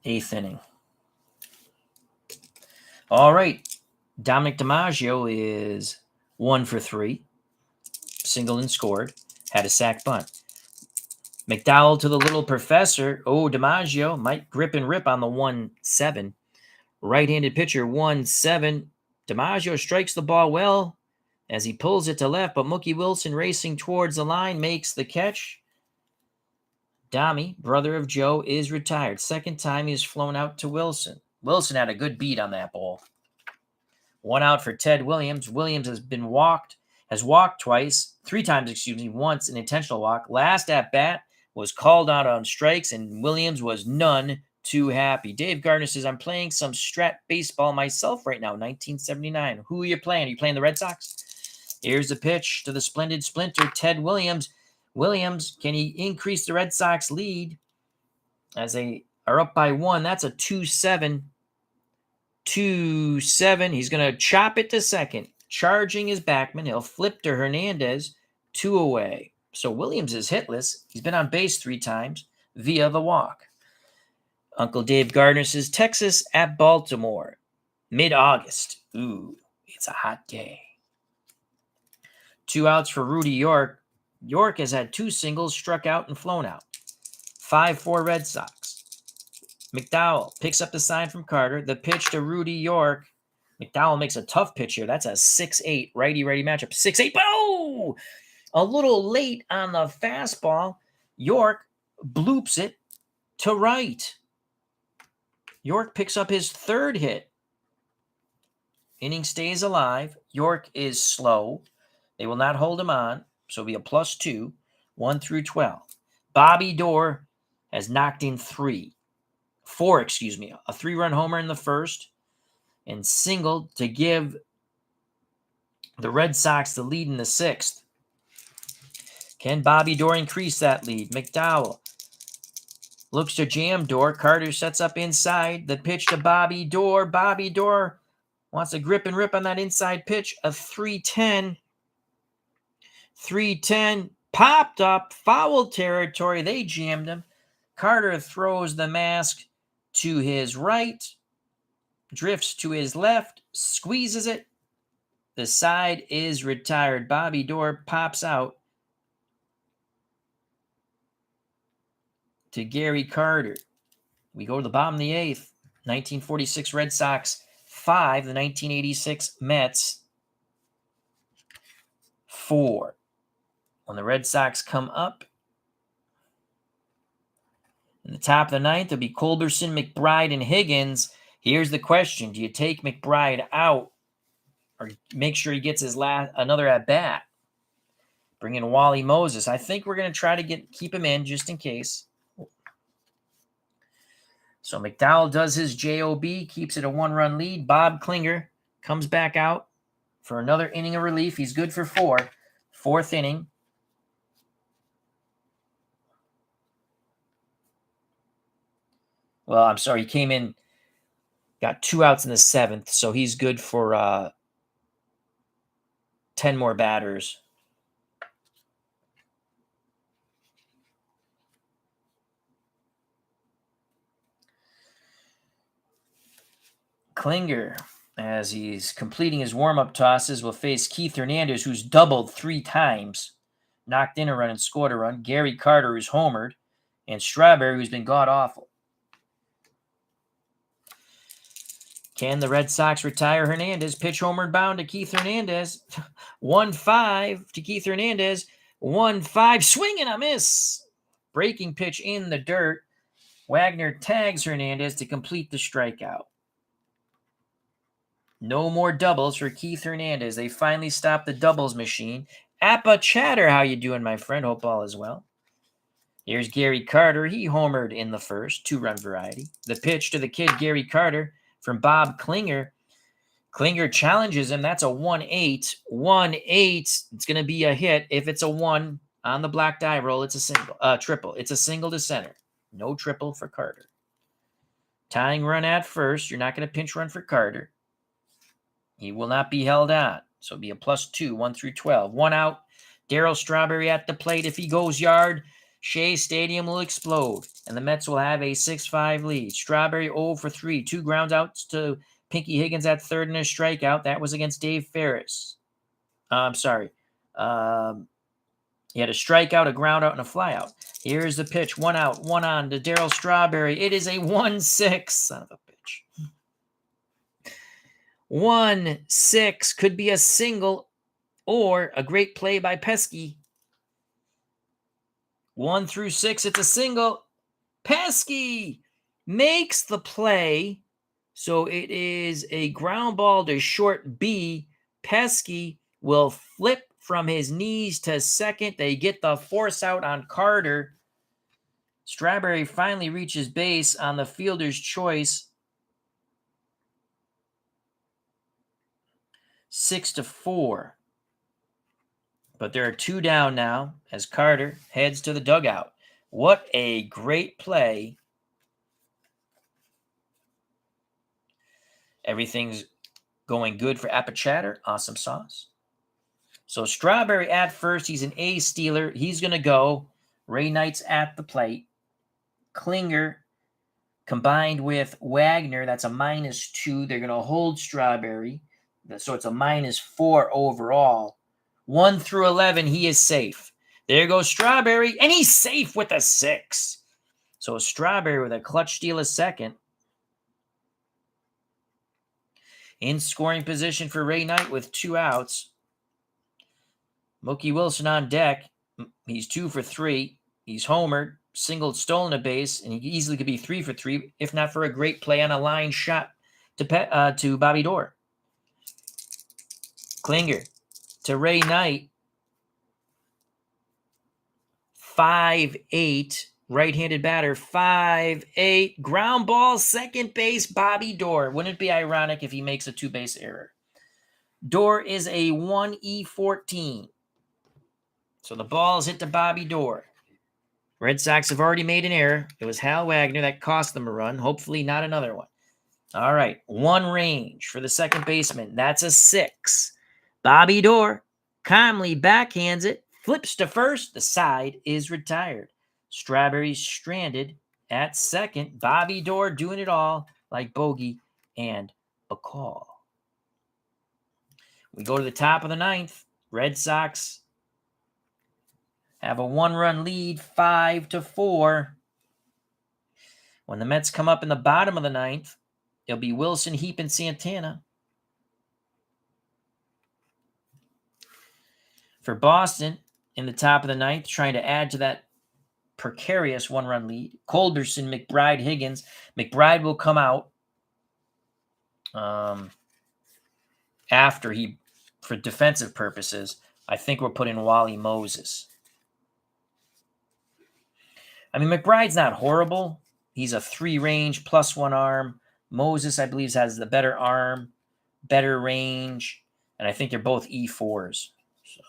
Eighth inning. All right. Dominic DiMaggio is 1 for 3. Singled and scored. Had a sac bunt. McDowell to the little professor. Oh, DiMaggio might grip and rip on the 1-7. Right-handed pitcher, 1-7. DiMaggio strikes the ball well as he pulls it to left, but Mookie Wilson racing towards the line makes the catch. Dommy, brother of Joe, is retired. Second time he's flown out to Wilson. Wilson had a good beat on that ball. 1 out for Ted Williams. Williams has walked twice, 3 times, once an intentional walk. Last at bat was called out on strikes, and Williams was none too happy. Dave Gardner says, I'm playing some Strat baseball myself right now, 1979. Who are you playing? Are you playing the Red Sox? Here's the pitch to the Splendid Splinter, Ted Williams. Williams, can he increase the Red Sox lead as they are up by 1? That's a 2-7. 2-7. He's going to chop it to second. Charging is Backman. He'll flip to Hernandez. 2 away. So Williams is hitless. He's been on base 3 times via the walk. Uncle Dave Gardner says, Texas at Baltimore. Mid-August. Ooh, it's a hot day. 2 outs for Rudy York. York has had 2 singles, struck out, and flown out. 5-4 Red Sox. McDowell picks up the sign from Carter. The pitch to Rudy York. McDowell makes a tough pitch here. That's a 6-8 righty-righty matchup. 6-8, but oh! A little late on the fastball. York bloops it to right. York picks up his 3rd hit. Inning stays alive. York is slow. They will not hold him on. So it'll be a +2, 1 through 12. Bobby Doerr has knocked in 4, a 3-run homer in the first, and singled to give the Red Sox the lead in the 6th. Can Bobby Doerr increase that lead? McDowell looks to jam Doerr. Carter sets up inside. The pitch to Bobby Doerr. Bobby Doerr wants to grip and rip on that inside pitch. A 3-10. 3-10 popped up, foul territory. They jammed him. Carter throws the mask to his right, drifts to his left, squeezes it. The side is retired. Bobby Doerr pops out to Gary Carter. We go to the bottom of the 8th. 1946 Red Sox 5, the 1986 Mets 4. When the Red Sox come up, in the top of the 9th, it'll be Culberson, McBride, and Higgins. Here's the question. Do you take McBride out or make sure he gets his another at-bat? Bring in Wally Moses. I think we're going to try to keep him in just in case. So McDowell does his JOB, keeps it a 1-run lead. Bob Klinger comes back out for another inning of relief. He's good for 4. 4th inning. Well, I'm sorry. He came in, got 2 outs in the 7th, so he's good for 10 more batters. Klinger, as he's completing his warm-up tosses, will face Keith Hernandez, who's doubled 3 times, knocked in a run and scored a run. Gary Carter, who's homered, and Strawberry, who's been god-awful. Can the Red Sox retire Hernandez? Pitch homeward bound to Keith Hernandez. 1-5 to Keith Hernandez. 1-5. Swing and a miss. Breaking pitch in the dirt. Wagner tags Hernandez to complete the strikeout. No more doubles for Keith Hernandez. They finally stopped the doubles machine. Appa Chatter, how you doing, my friend? Hope all is well. Here's Gary Carter. He homered in the first. 2-run variety. The pitch to the kid, Gary Carter, from Bob Klinger. Klinger challenges him. That's a 1-8. 1-8. It's going to be a hit. If it's a 1 on the black die roll, it's a single. Triple. It's a single to center. No triple for Carter. Tying run at first. You're not going to pinch run for Carter. He will not be held on. So it'll be a +2, 1 through 12. 1 out. Darryl Strawberry at the plate. If he goes yard, Shea Stadium will explode, and the Mets will have a 6-5 lead. Strawberry 0 for 3. 2 ground outs to Pinky Higgins at third and a strikeout. That was against Dave Ferris. I'm sorry. He had a strikeout, a ground out, and a flyout. Here's the pitch. 1 out, 1 on to Darryl Strawberry. It is a 1-6. Son of a bitch. 1-6 could be a single or a great play by Pesky. 1 through 6, it's a single. Pesky makes the play. So it is a ground ball to short B. Pesky will flip from his knees to second. They get the force out on Carter. Strawberry finally reaches base on the fielder's choice. 6-4. But there are 2 down now as Carter heads to the dugout. What a great play. Everything's going good for Appa Chatter. Awesome sauce. So Strawberry at first. He's an A stealer. He's going to go. Ray Knight's at the plate. Klinger combined with Wagner. That's a -2. They're going to hold Strawberry. So it's a -4 overall. 1 through 11, he is safe. There goes Strawberry, and he's safe with a 6. So Strawberry with a clutch steal a second. In scoring position for Ray Knight with 2 outs. Mookie Wilson on deck. He's 2 for 3. He's homered, singled, stolen a base, and he easily could be 3 for 3, if not for a great play on a line shot to Bobby Doerr. Klinger to Ray Knight. 5-8, right-handed batter. 5-8, ground ball, second base, Bobby Doerr. Wouldn't it be ironic if he makes a 2-base error? Doerr is a 1E14. So the ball is hit to Bobby Doerr. Red Sox have already made an error. It was Hal Wagner that cost them a run. Hopefully not another one. All right, 1 range for the second baseman. That's a 6. Bobby Doerr calmly backhands it, flips to first. The side is retired. Strawberry stranded at second. Bobby Doerr doing it all like Bogey and Bacall. We go to the top of the 9th. Red Sox have a 1-run lead, 5-4. When the Mets come up in the bottom of the 9th, it'll be Wilson, Heap, and Santana. For Boston, in the top of the 9th, trying to add to that precarious 1-run lead, Culberson, McBride, Higgins. McBride will come out. after he, for defensive purposes, I think we're putting Wally Moses. I mean, McBride's not horrible. He's a 3-range plus 1 arm. Moses, I believe, has the better arm, better range, and I think they're both E4s. So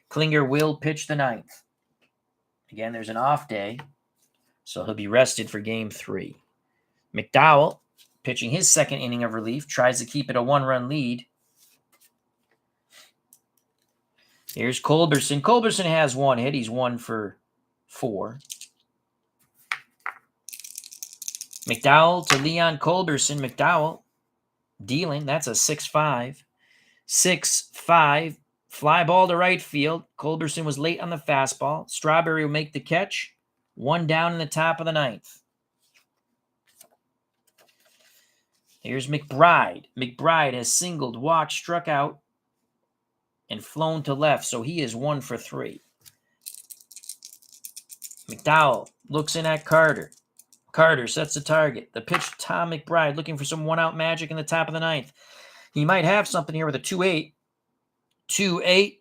Klinger will pitch the 9th. Again, there's an off day, so he'll be rested for Game 3. McDowell, pitching his second inning of relief, tries to keep it a 1-run lead. Here's Culberson. Culberson has 1 hit. He's 1 for 4. McDowell to Leon Culberson. McDowell dealing. That's a 6-5. 6-5. Fly ball to right field. Culberson was late on the fastball. Strawberry will make the catch. 1 down in the top of the 9th. Here's McBride. McBride has singled, walked, struck out, and flown to left, so he is 1 for 3. McDowell looks in at Carter. Carter sets the target. The pitch to Tom McBride, looking for some one-out magic in the top of the 9th. He might have something here with a 2-8. 2-8.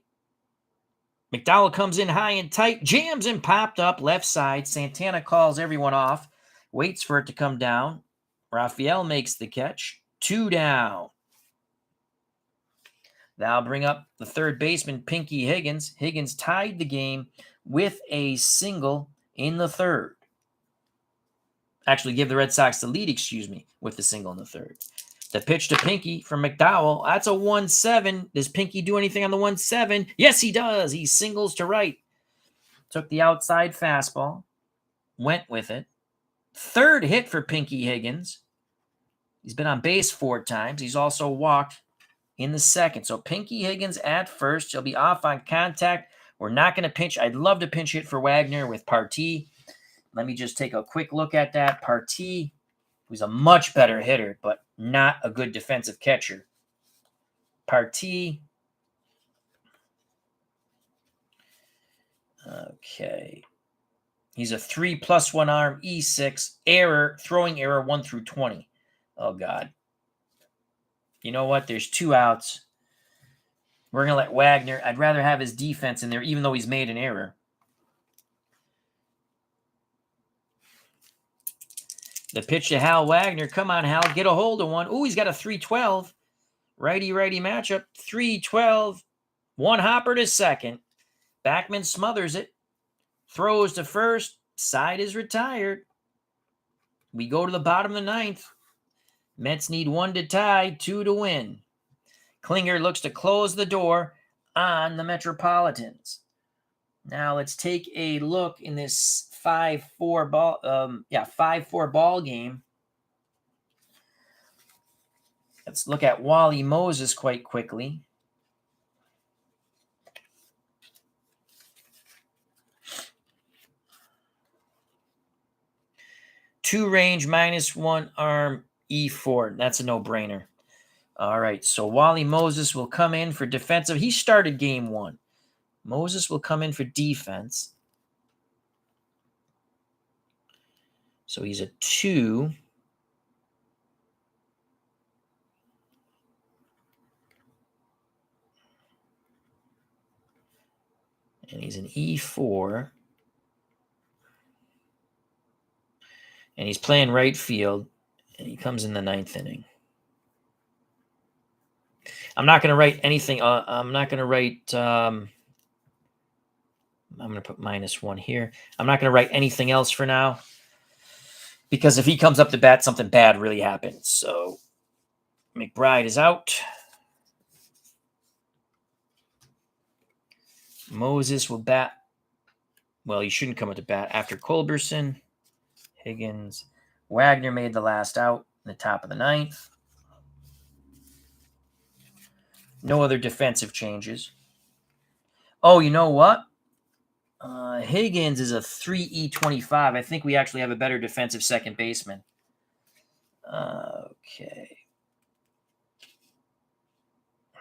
McDowell comes in high and tight, jams and popped up left side. Santana calls everyone off, waits for it to come down. Raphael makes the catch. 2 down. That'll bring up the third baseman, Pinky Higgins. Higgins tied the game with a single in the 3rd. Actually, give the Red Sox the lead, with the single in the 3rd. The pitch to Pinky from McDowell. That's a 1-7. Does Pinky do anything on the 1-7? Yes, he does. He singles to right. Took the outside fastball. Went with it. 3rd hit for Pinky Higgins. He's been on base 4 times. He's also walked in the 2nd. So Pinky Higgins at first. He'll be off on contact. We're not going to pinch. I'd love to pinch hit for Wagner with Partee. Let me just take a quick look at that. Partee, who's a much better hitter, but not a good defensive catcher. Partee. Okay. He's a 3+1 arm, E6, error, throwing error 1 through 20. Oh, God. You know what? There's 2 outs. We're going to let Wagner. I'd rather have his defense in there, even though he's made an error. The pitch to Hal Wagner. Come on, Hal. Get a hold of one. Ooh, he's got a 3-12. Righty-righty matchup. 3-12. 1 hopper to 2nd. Backman smothers it. Throws to 1st. Side is retired. We go to the bottom of the 9th. Mets need 1 to tie, 2 to win. Klinger looks to close the door on the Metropolitans. Now let's take a look in this 5-4 ball game. Let's look at Wally Moses quite quickly. Two range, -1 arm, E4. That's a no-brainer. All right, so Wally Moses will come in for defensive. He started game 1. Moses will come in for defense. So he's a 2. And he's an E4. And he's playing right field. And he comes in the 9th inning. I'm not going to write anything. I'm not going to write. I'm going to put -1 here. I'm not going to write anything else for now. Because if he comes up to bat, something bad really happens. So McBride is out. Moses will bat. Well, he shouldn't come up to bat after Culberson. Higgins. Wagner made the last out in the top of the 9th. No other defensive changes. Oh, you know what? Higgins is a 3E25. I think we actually have a better defensive second baseman. Okay.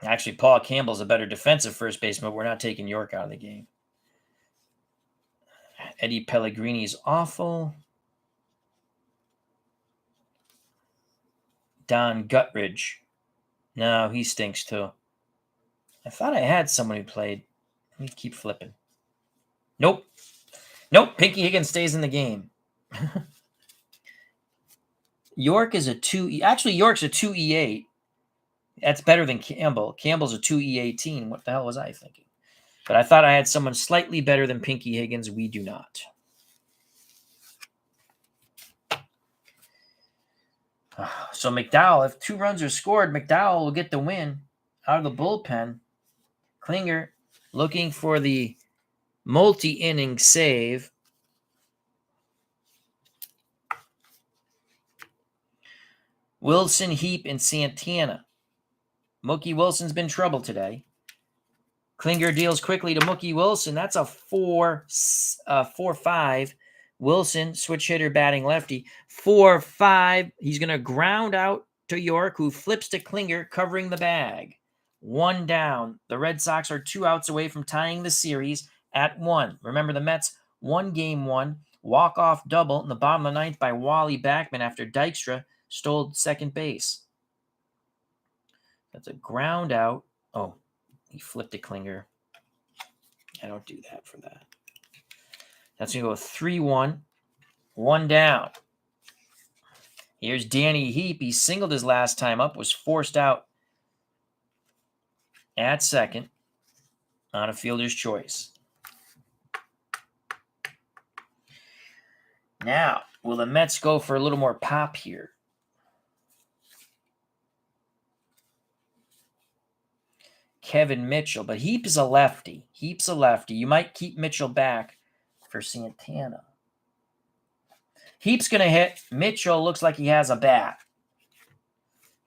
Actually, Paul Campbell's a better defensive first baseman, but we're not taking York out of the game. Eddie Pellegrini's awful. Don Guttridge. No, he stinks too. I thought I had someone who played. Let me keep flipping. Nope. Nope. Pinky Higgins stays in the game. York is a 2. Actually, York's a 2E8. That's better than Campbell. Campbell's a 2E18. What the hell was I thinking? But I thought I had someone slightly better than Pinky Higgins. We do not. So McDowell, if 2 runs are scored, McDowell will get the win out of the bullpen. Klinger looking for the multi-inning save. Wilson, Heap, and Santana. Mookie Wilson's been trouble today. Klinger deals quickly to Mookie Wilson. That's a 4-5. Wilson, switch hitter, batting lefty. 4-5. He's going to ground out to York, who flips to Klinger, covering the bag. 1 down. The Red Sox are 2 outs away from tying the series at 1. Remember, the Mets won Game 1. Walk-off double in the bottom of the 9th by Wally Backman after Dykstra stole second base. That's a ground out. Oh, he flipped to Klinger. I don't do that for that. That's going to go 3-1. 1 down. Here's Danny Heap. He singled his last time up, was forced out at second on a fielder's choice. Now, will the Mets go for a little more pop here? Kevin Mitchell, but Heap is a lefty. Heap's a lefty. You might keep Mitchell back for Santana. Heap's going to hit. Mitchell looks like he has a bat.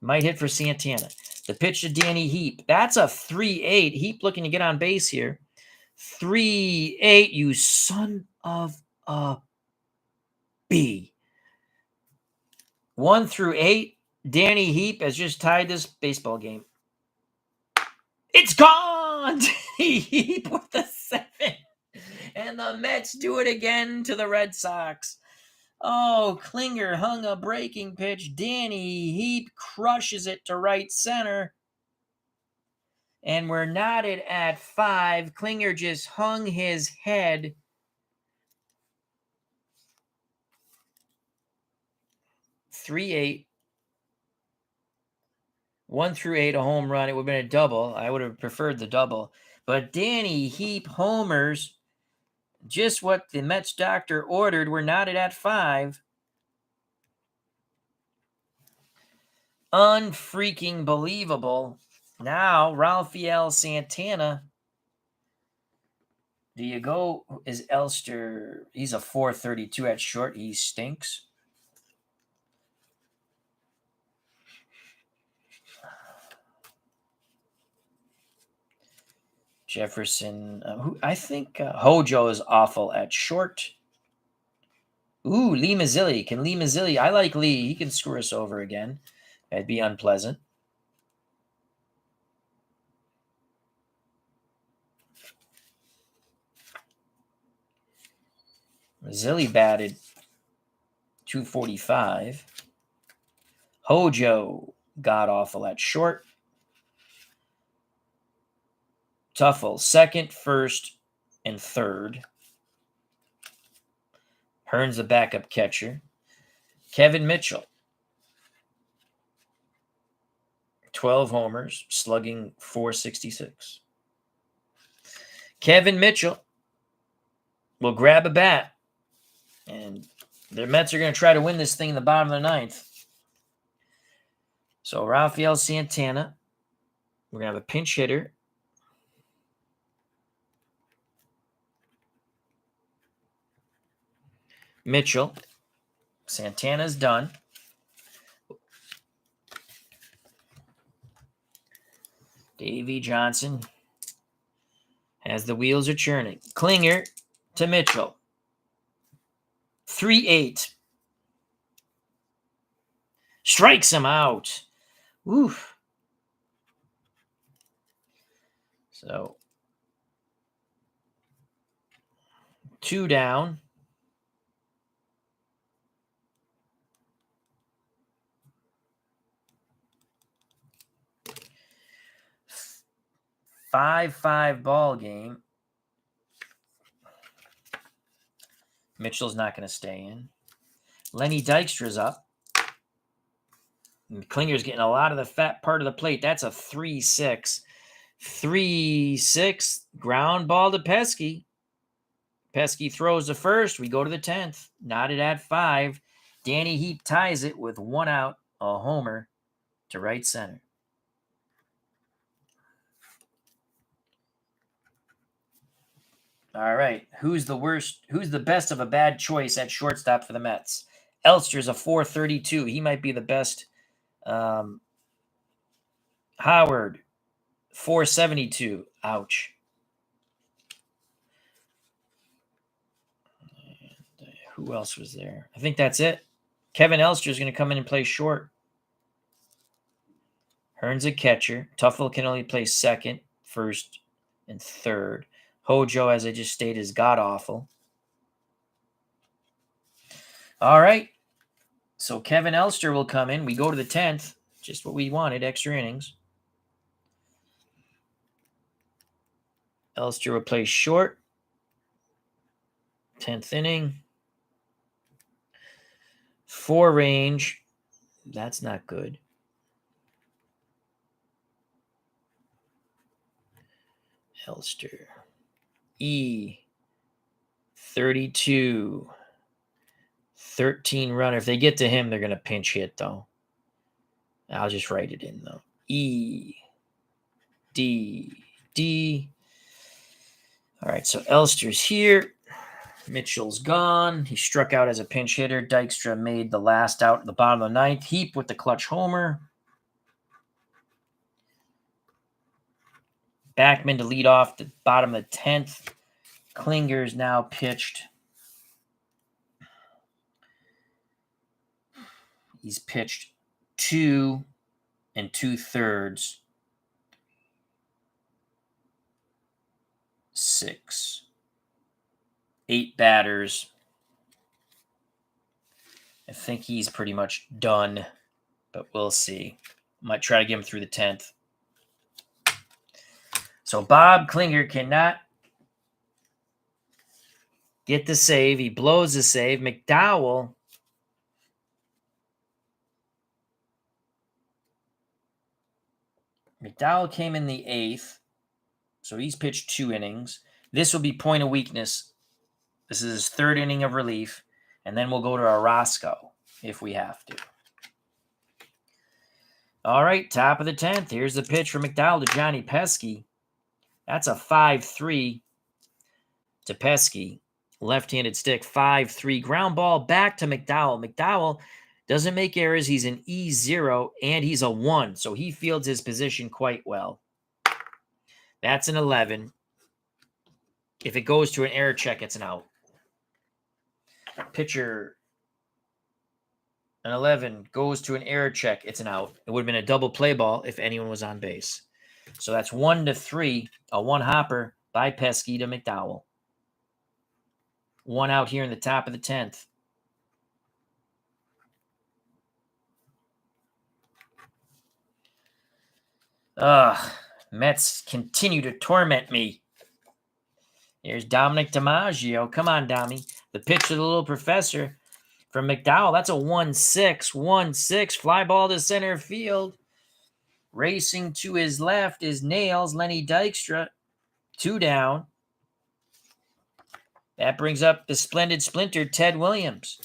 Might hit for Santana. The pitch to Danny Heap. That's a 3-8. Heap looking to get on base here. 3-8, you son of a B. 1 through 8. Danny Heap has just tied this baseball game. It's gone! Heap with the 7. And the Mets do it again to the Red Sox. Oh, Klinger hung a breaking pitch. Danny Heap crushes it to right center. And we're knotted at 5. Klinger just hung his head. (3-8). 1 through 8, a home run. It would have been a double. I would have preferred the double. But Danny Heap homers. Just what the Mets doctor ordered. We're knotted at 5. Unfreaking believable. Now, Rafael Santana. Do you go? Is Elster? He's a 4.32 at short. He stinks. Jefferson. I think Hojo is awful at short. Ooh, Lee Mazzilli. Can Lee Mazzilli? I like Lee. He can screw us over again. That'd be unpleasant. Mazzilli batted .245. Hojo god awful at short. Tuffle, second, first, and third. Hearn's the backup catcher. Kevin Mitchell. 12 homers, slugging .466. Kevin Mitchell will grab a bat. And the Mets are going to try to win this thing in the bottom of the 9th. So Rafael Santana. We're going to have a pinch hitter. Mitchell. Santana's done. Davey Johnson as the wheels are churning. Klinger to Mitchell. 3-8. Strikes him out. Oof. So 2 down. 5-5 ball game. Mitchell's not going to stay in. Lenny Dykstra's up. And Klinger's getting a lot of the fat part of the plate. That's a 3-6. 3-6. Ground ball to Pesky. Pesky throws the first. We go to the 10th. Knotted at 5. Danny Heap ties it with 1 out. A homer to right center. All right. Who's the worst? Who's the best of a bad choice at shortstop for the Mets? Elster's a 4.32. He might be the best. Howard, 4.72. Ouch. And who else was there? I think that's it. Kevin Elster is going to come in and play short. Hearn's a catcher. Tuffle can only play second, first, and third. Hojo, as I just stated, is god-awful. All right. So Kevin Elster will come in. We go to the 10th. Just what we wanted, extra innings. Elster will play short. 10th inning. 4 range. That's not good. Elster. 32. 13 runner. If they get to him, they're going to pinch hit, though. I'll just write it in, though. D. All right, so Elster's here. Mitchell's gone. He struck out as a pinch hitter. Dykstra made the last out at the bottom of the 9th. Heap with the clutch homer. Backman to lead off the bottom of the 10th. Klinger's now pitched. He's pitched 2 2/3. 6. 8 batters. I think he's pretty much done, but we'll see. Might try to get him through the 10th. So Bob Klinger cannot get the save. He blows the save. McDowell came in the 8th, so he's pitched 2 innings. This will be point of weakness. This is his 3rd inning of relief, and then we'll go to Orozco if we have to. All right, top of the 10th. Here's the pitch from McDowell to Johnny Pesky. That's a 5-3 to Pesky. Left-handed stick, 5-3. Ground ball back to McDowell. McDowell doesn't make errors. He's an E0, and he's a 1, so he fields his position quite well. That's an 11. If it goes to an error check, it's an out. Pitcher, an 11, goes to an error check, it's an out. It would have been a double play ball if anyone was on base. So that's 1-3, a 1 hopper by Pesky to McDowell. 1 out here in the top of the 10th. Mets continue to torment me. Here's Dominic DiMaggio. Come on, Dommy. The pitch to the little professor from McDowell. That's a 1-6. 1-6. Fly ball to center field. Racing to his left is Nails. Lenny Dykstra. 2 down. That brings up the Splendid Splinter, Ted Williams.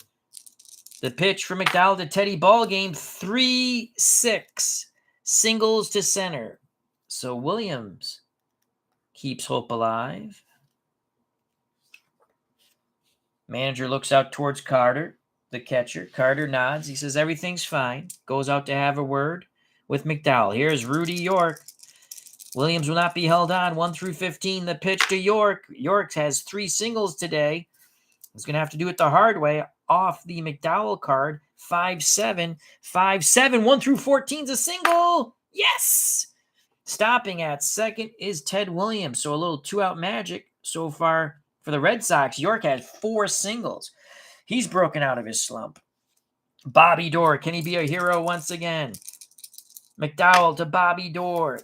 The pitch from McDowell to Teddy Ballgame. 3-6. Singles to center. So Williams keeps hope alive. Manager looks out towards Carter, the catcher. Carter nods. He says everything's fine. Goes out to have a word with McDowell. Here's Rudy York. Williams will not be held on. 1-15. The pitch to York. York has 3 singles today. He's going to have to do it the hard way off the McDowell card. 5-7. 5-7. 1-14 is a single. Yes! Stopping at second is Ted Williams. So a little 2-out magic so far for the Red Sox. York had 4 singles. He's broken out of his slump. Bobby Dorr, can he be a hero once again? McDowell to Bobby Dorr.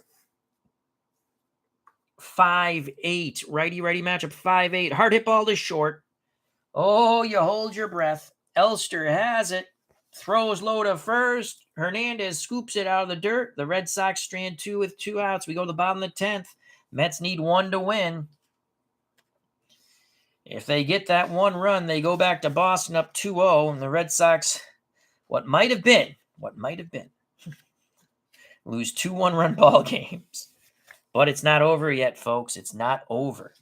5-8. Righty-righty matchup, 5-8. Hard hit ball to short. Oh, you hold your breath. Elster has it. Throws low to first. Hernandez scoops it out of the dirt. The Red Sox strand 2 with 2 outs. We go to the bottom of the 10th. Mets need 1 to win. If they get that 1 run, they go back to Boston up 2-0, and the Red Sox, what might have been, lose 2 one-run ball games. But it's not over yet, folks. It's not over.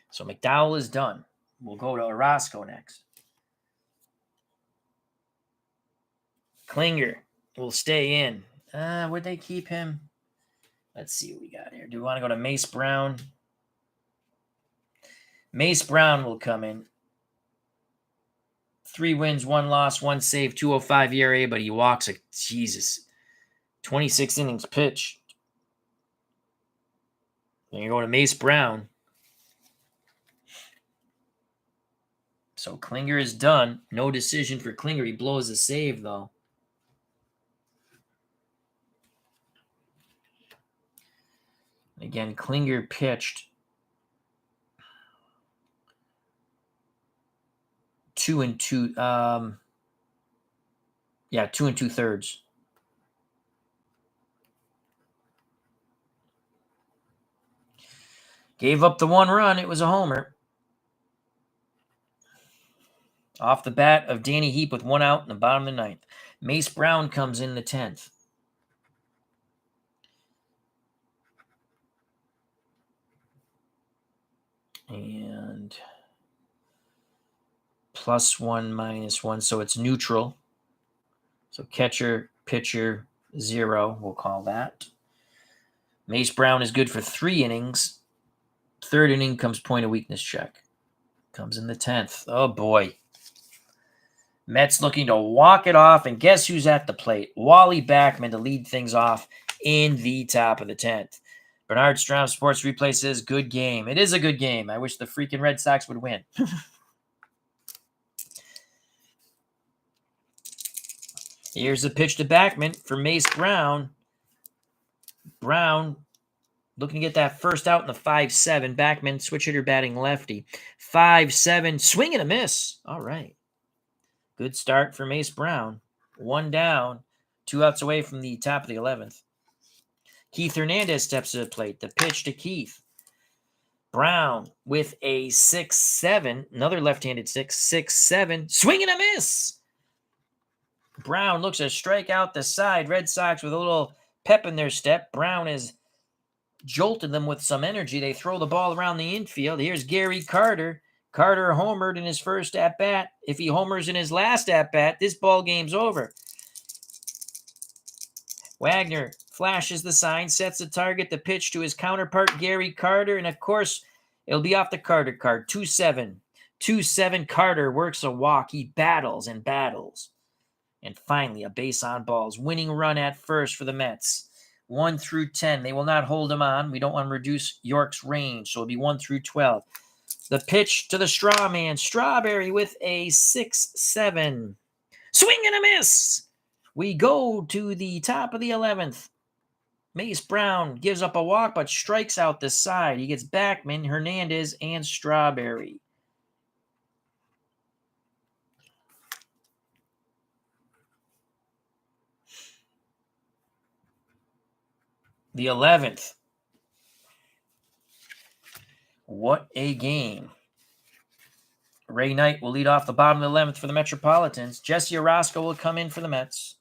So McDowell is done. We'll go to Orozco next. Klinger will stay in. Would they keep him? Let's see what we got here. Do we want to go to Mace Brown? Mace Brown will come in. 3 wins, 1 loss, 1 save, 2.05 ERA, but he walks 26 innings pitched. Then you go to Mace Brown. So Klinger is done. No decision for Klinger. He blows a save, though. Again, Klinger pitched 2 2. 2 2/3. Gave up the 1 run. It was a homer. Off the bat of Danny Heap with 1 out in the bottom of the 9th. Mace Brown comes in the 10th. And +1, -1, so it's neutral. So catcher, pitcher, 0, we'll call that. Mace Brown is good for 3 innings. 3rd inning comes point of weakness check. Comes in the 10th. Oh, boy. Mets looking to walk it off, and guess who's at the plate? Wally Backman to lead things off in the top of the 10th. Bernard Strom Sports Replay says, good game. It is a good game. I wish the freaking Red Sox would win. Here's the pitch to Backman for Mace Brown. Brown looking to get that first out in the 5-7. Backman, switch hitter batting lefty. 5-7, swing and a miss. All right. Good start for Mace Brown. 1 down, 2 outs away from the top of the 11th. Keith Hernandez steps to the plate. The pitch to Keith. Brown with a 6-7. Another left-handed 6-7. Swing and a miss. Brown looks to strike out the side. Red Sox with a little pep in their step. Brown has jolted them with some energy. They throw the ball around the infield. Here's Gary Carter. Carter homered in his first at-bat. If he homers in his last at-bat, this ball game's over. Wagner flashes the sign, sets the target, the pitch to his counterpart, Gary Carter, and of course, it'll be off the Carter card. 2-7. 2-7, Carter works a walk. He battles and battles. And finally, a base on balls. Winning run at first for the Mets. 1 through 10. They will not hold him on. We don't want to reduce York's range, so it'll be 1 through 12. The pitch to the straw man. Strawberry with a 6-7. Swing and a miss. We go to the top of the 11th. Mace Brown gives up a walk, but strikes out the side. He gets Backman, Hernandez, and Strawberry. The 11th. What a game. Ray Knight will lead off the bottom of the 11th for the Metropolitans. Jesse Orozco will come in for the Mets.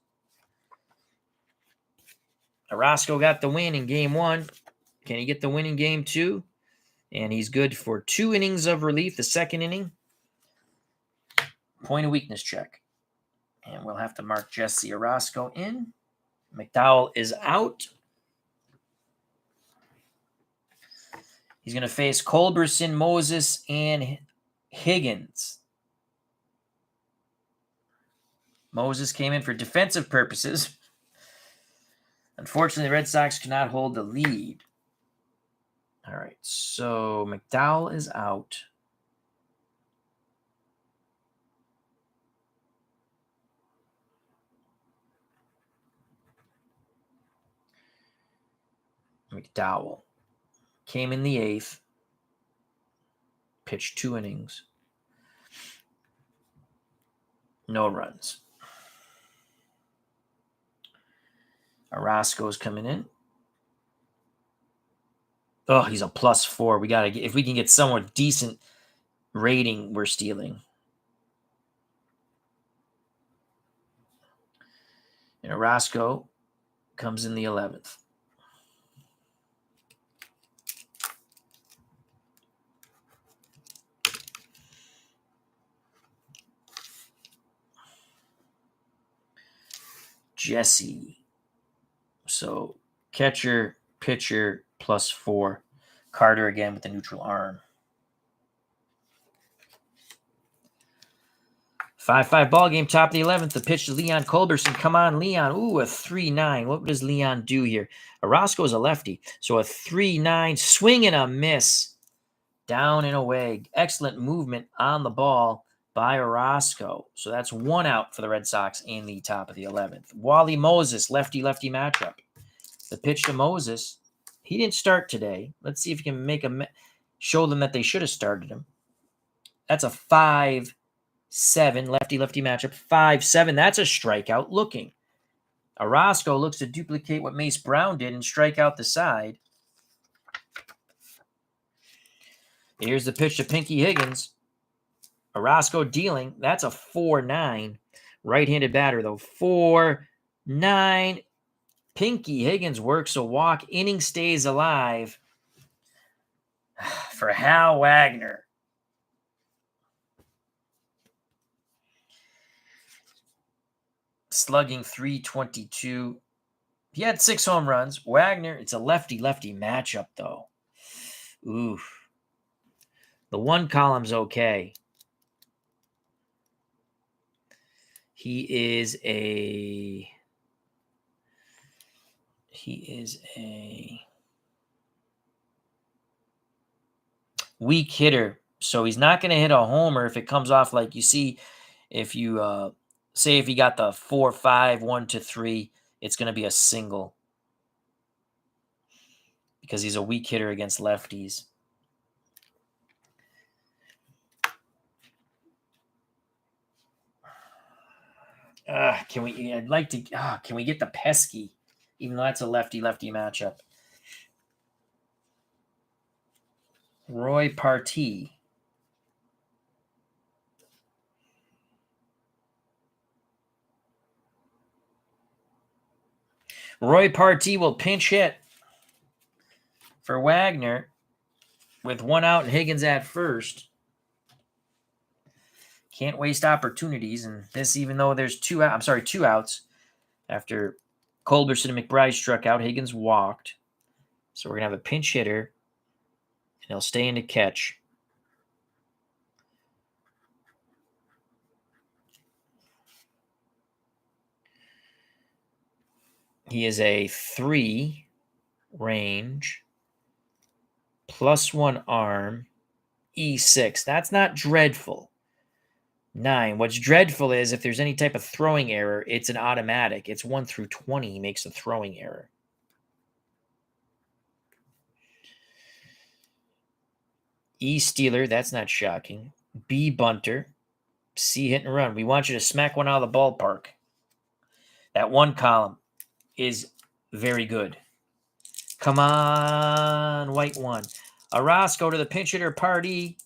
Orozco got the win in Game 1. Can he get the win in Game 2? And he's good for 2 innings of relief. The 2nd inning, point of weakness check. And we'll have to mark Jesse Orozco in. McDowell is out. He's going to face Culberson, Moses, and Higgins. Moses came in for defensive purposes. Unfortunately, the Red Sox cannot hold the lead. All right, so McDowell is out. McDowell came in the 8th, pitched 2 innings, no runs. Orozco's coming in. Oh, he's a +4. We gotta get, if we can get somewhat decent rating, we're stealing. And Orozco comes in the 11th. Jesse. So catcher, pitcher, +4. Carter again with the neutral arm. 5-5 ball game, top of the 11th. The pitch to Leon Culberson. Come on, Leon. Ooh, a 3-9. What does Leon do here? Orozco is a lefty, so a 3-9 swing and a miss. Down and away. Excellent movement on the ball by Orozco. So that's 1 out for the Red Sox in the top of the 11th. Wally Moses, lefty-lefty matchup. The pitch to Moses. He didn't start today. Let's see if he can show them that they should have started him. That's a 5-7 lefty-lefty matchup. 5-7. That's a strikeout looking. Orozco looks to duplicate what Mace Brown did and strike out the side. Here's the pitch to Pinky Higgins. Orozco dealing. That's a 4-9. Right-handed batter, though. 4-9. Pinky Higgins works a walk. Inning stays alive for Hal Wagner. Slugging .322. He had 6 home runs. Wagner, it's a lefty-lefty matchup, though. Ooh. The 1 column's okay. He is a weak hitter, so he's not going to hit a homer if it comes off like you see. If you say if he got the 4-5, 1-3, it's going to be a single because he's a weak hitter against lefties. Can we get the pesky, even though that's a lefty-lefty matchup. Roy Partee. Roy Partee will pinch hit for Wagner with 1 out and Higgins at first. Can't waste opportunities. And this, even though there's 2 outs after Culberson and McBride struck out, Higgins walked. So we're going to have a pinch hitter, and he'll stay in to catch. He is a 3 range, +1 arm, E6. That's not dreadful. 9. What's dreadful is if there's any type of throwing error, it's an automatic. It's 1 through 20. He makes a throwing error. E stealer, that's not shocking. B bunter. C hit and run. We want you to smack one out of the ballpark. That 1 column is very good. Come on, white 1. Orozco to the pinch hitter Partee.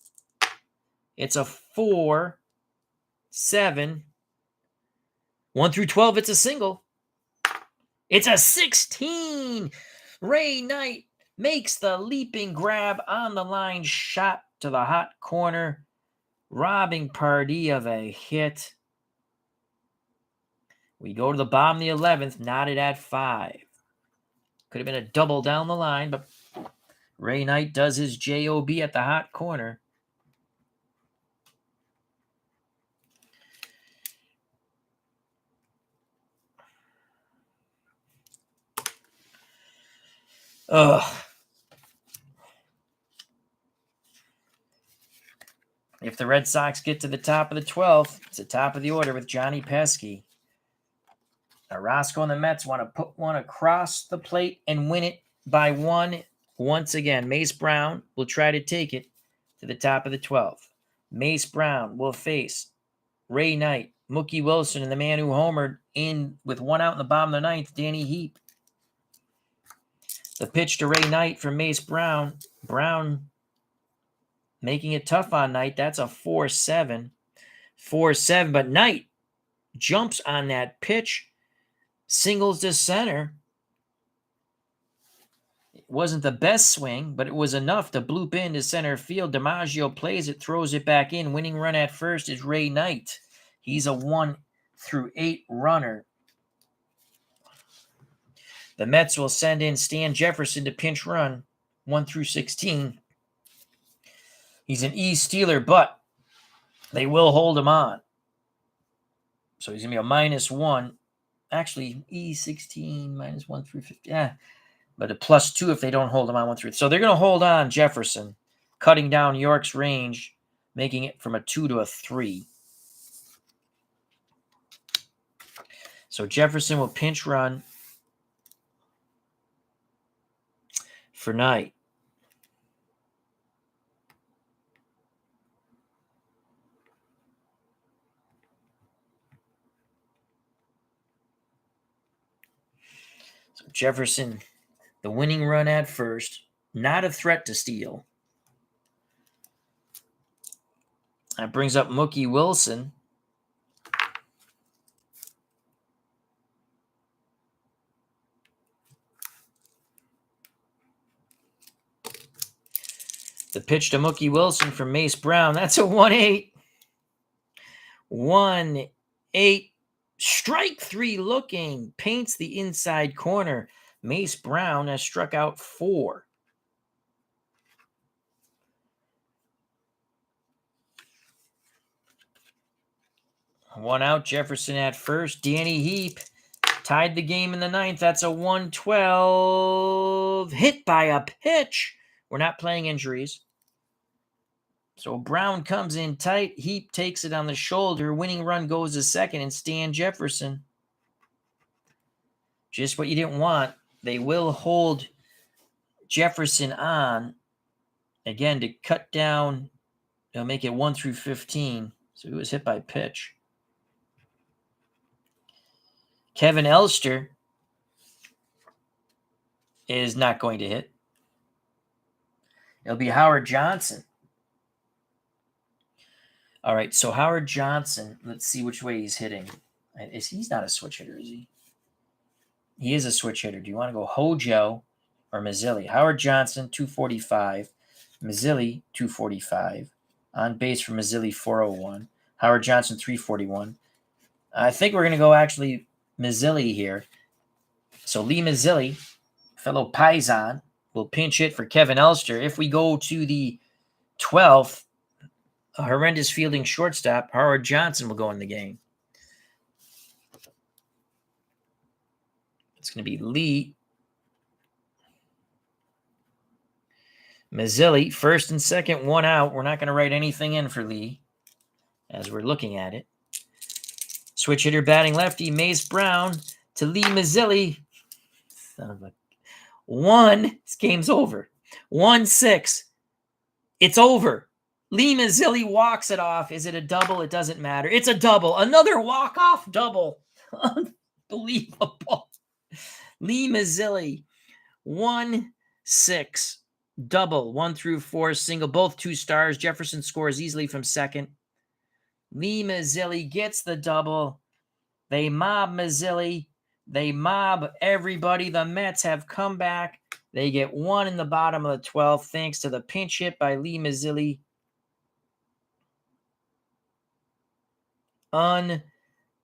It's a 4-7. 1 through 12, it's a single. It's a 16. Ray Knight makes the leaping grab on the line, shot to the hot corner, robbing Partee of a hit. We go to the bottom of the 11th, knotted at 5. Could have been a double down the line, but Ray Knight does his job at the hot corner. Ugh. If the Red Sox get to the top of the 12th, it's the top of the order with Johnny Pesky. Orozco and the Mets want to put one across the plate and win it by 1 once again. Mace Brown will try to take it to the top of the 12th. Mace Brown will face Ray Knight, Mookie Wilson, and the man who homered in with 1 out in the bottom of the 9th, Danny Heap. The pitch to Ray Knight from Mace Brown. Brown making it tough on Knight. That's a 4-7. 4-7, but Knight jumps on that pitch, singles to center. It wasn't the best swing, but it was enough to bloop into center field. DiMaggio plays it, throws it back in. Winning run at first is Ray Knight. He's a 1-8 runner. The Mets will send in Stan Jefferson to pinch run 1-16. He's an E-stealer, but they will hold him on. So he's going to be a -1. Actually, E16 -1-50. Yeah, but a +2 if they don't hold him on 1-3. So they're going to hold on Jefferson, cutting down York's range, making it from a 2 to a 3. So Jefferson will pinch run for Knight. So Jefferson, the winning run at first, not a threat to steal. That brings up Mookie Wilson. The pitch to Mookie Wilson from Mace Brown. That's a 1-8. 1-8. Strike 3 looking. Paints the inside corner. Mace Brown has struck out 4. One out. Jefferson at first. Danny Heap tied the game in the 9th. That's a 1-12. Hit by a pitch. We're not playing injuries. So Brown comes in tight. Heap takes it on the shoulder. Winning run goes to second, and Stan Jefferson. Just what you didn't want. They will hold Jefferson on, again, to cut down. They'll make it 1-15. So he was hit by pitch. Kevin Elster is not going to hit. It'll be Howard Johnson. All right, so Howard Johnson, let's see which way he's hitting. He's not a switch hitter, is he? He is a switch hitter. Do you want to go Hojo or Mazzilli? Howard Johnson, 245. Mazzilli, 245. On base for Mazzilli, 401. Howard Johnson, 341. I think we're going to go actually Mazzilli here. So Lee Mazzilli, fellow Paisan, will pinch hit for Kevin Elster. If we go to the 12th, a horrendous fielding shortstop, Howard Johnson will go in the game. It's going to be Lee Mazzilli, first and second, 1 out. We're not going to write anything in for Lee as we're looking at it. Switch hitter batting lefty, Mace Brown to Lee Mazzilli. Son of a 1. This game's over. 1-6. It's over. Lee Mazzilli walks it off. Is it a double? It doesn't matter. It's a double. Another walk-off double. Unbelievable. Lee Mazzilli, 1-6. Double, 1-4, single, both 2 stars. Jefferson scores easily from second. Lee Mazzilli gets the double. They mob Mazzilli. They mob everybody. The Mets have come back. They get 1 in the bottom of the 12th thanks to the pinch hit by Lee Mazzilli.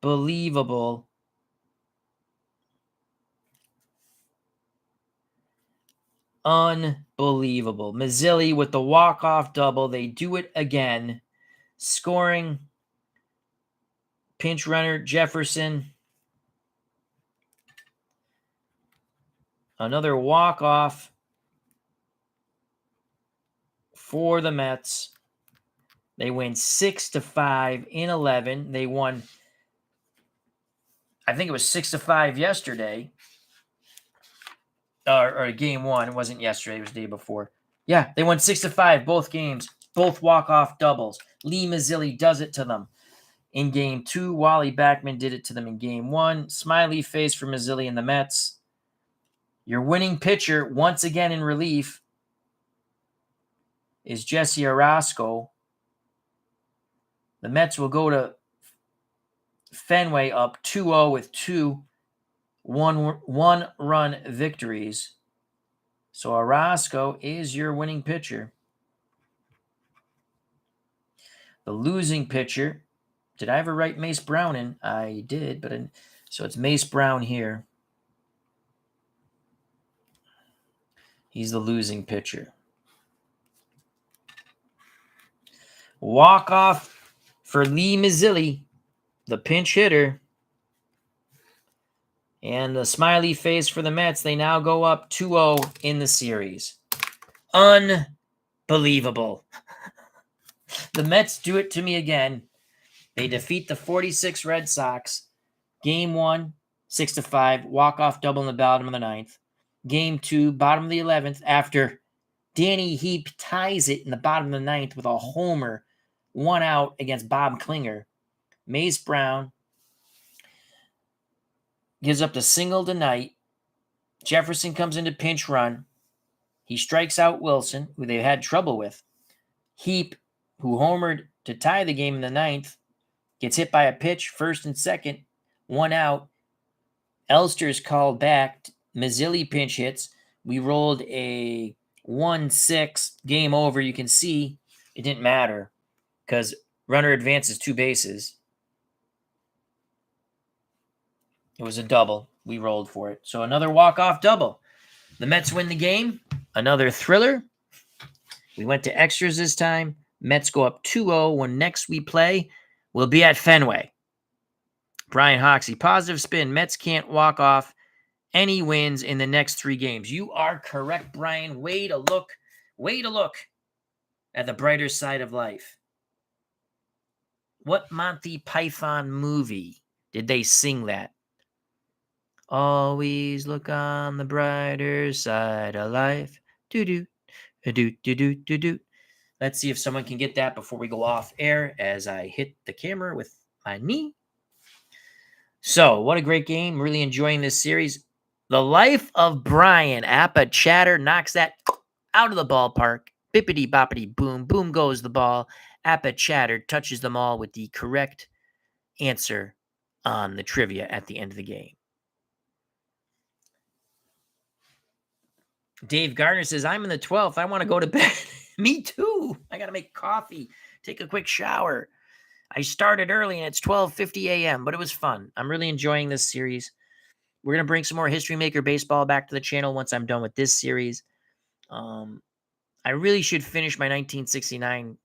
Unbelievable. Unbelievable. Mazzilli with the walk-off double. They do it again. Scoring. Pinch runner, Jefferson. Another walk-off for the Mets. They win 6-5 in 11. They won, I think it was 6-5 yesterday. or game one. It wasn't yesterday. It was the day before. Yeah, they won 6-5 both games. Both walk-off doubles. Lee Mazzilli does it to them in game two. Wally Backman did it to them in game one. Smiley face for Mazzilli and the Mets. Your winning pitcher, once again in relief, is Jesse Orosco. The Mets will go to Fenway up 2-0 with 2 one-run victories. So Orosco is your winning pitcher. The losing pitcher, did I ever write Mace Brown in? I did, so it's Mace Brown here. He's the losing pitcher. Walk-off for Lee Mazzilli, the pinch hitter. And the smiley face for the Mets. They now go up 2-0 in the series. Unbelievable. The Mets do it to me again. They defeat the 46 Red Sox. Game one, 6-5. Walk-off double in the bottom of the ninth. Game two, bottom of the 11th, after Danny Heap ties it in the bottom of the ninth with a homer, 1 out against Bob Klinger. Mace Brown gives up the single tonight. Jefferson comes into pinch run. He strikes out Wilson, who they had trouble with. Heap, who homered to tie the game in the ninth, gets hit by a pitch, first and second, 1 out. Elster's called back. Mazzilli pinch hits. We rolled a 1-6, game over. You can see it didn't matter because runner advances 2 bases. It was a double. We rolled for it. So another walk-off double. The Mets win the game. Another thriller. We went to extras this time. Mets go up 2-0 when next we play. We'll be at Fenway. Brian Hoxie, positive spin. Mets can't walk off any wins in the next 3 games. You are correct, Brian. Way to look at the brighter side of life. What Monty Python movie did they sing that? Always look on the brighter side of life. Do-do, do-do-do-do-do. Let's see if someone can get that before we go off air as I hit the camera with my knee. So, what a great game. Really enjoying this series. The life of Brian. Appa Chatter knocks that out of the ballpark. Bippity boppity boom. Boom goes the ball. Appa Chatter touches them all with the correct answer on the trivia at the end of the game. Dave Gardner says, I'm in the 12th. I want to go to bed. Me too. I got to make coffee, take a quick shower. I started early and it's 12:50 a.m., but it was fun. I'm really enjoying this series. We're going to bring some more History Maker Baseball back to the channel once I'm done with this series. I really should finish my 1969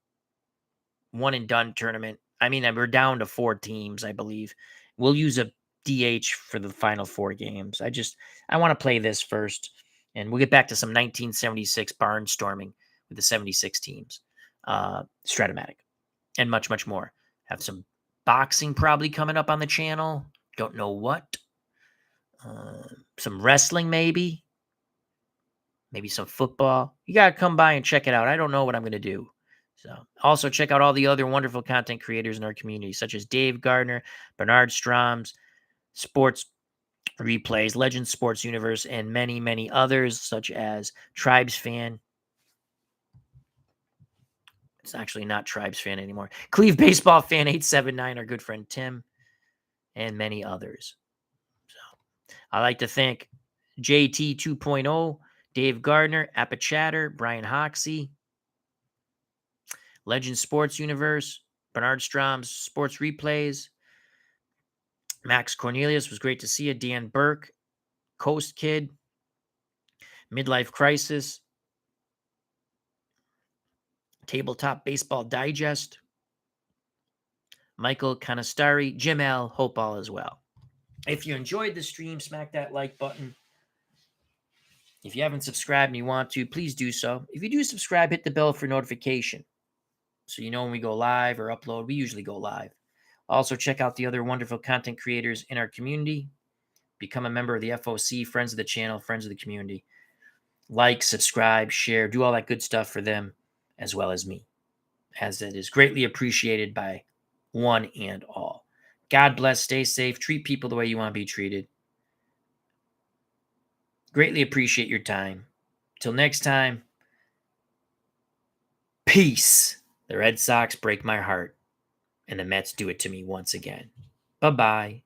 one and done tournament. I mean, we're down to 4 teams, I believe. We'll use a DH for the final 4 games. I want to play this first. And we'll get back to some 1976 barnstorming with the 76 teams, Strat-O-Matic, and much, much more. Have some boxing probably coming up on the channel. Don't know what. Some wrestling maybe. Maybe some football. You got to come by and check it out. I don't know what I'm going to do. So also check out all the other wonderful content creators in our community, such as Dave Gardner, Bernard Stroms, Sports Replays, Legends Sports Universe, and many, many others, such as Tribes Fan. It's actually not Tribes Fan anymore. Cleve Baseball Fan 879, our good friend Tim, and many others. So I'd like to thank JT 2.0, Dave Gardner, Appa Chatter, Brian Hoxie, Legends Sports Universe, Bernard Stroms, Sports Replays, Max Cornelius, was great to see you. Dan Burke, Coast Kid, Midlife Crisis, Tabletop Baseball Digest, Michael Canastari, Jim L, hope all as well. If you enjoyed the stream, smack that like button. If you haven't subscribed and you want to, please do so. If you do subscribe, hit the bell for notification so you know when we go live or upload. We usually go live. Also, check out the other wonderful content creators in our community. Become a member of the FOC, Friends of the Channel, Friends of the Community. Like, subscribe, share, do all that good stuff for them as well as me, as it is greatly appreciated by one and all. God bless, stay safe, treat people the way you want to be treated. Greatly appreciate your time. Till next time, peace. The Red Sox break my heart, and the Mets do it to me once again. Bye-bye.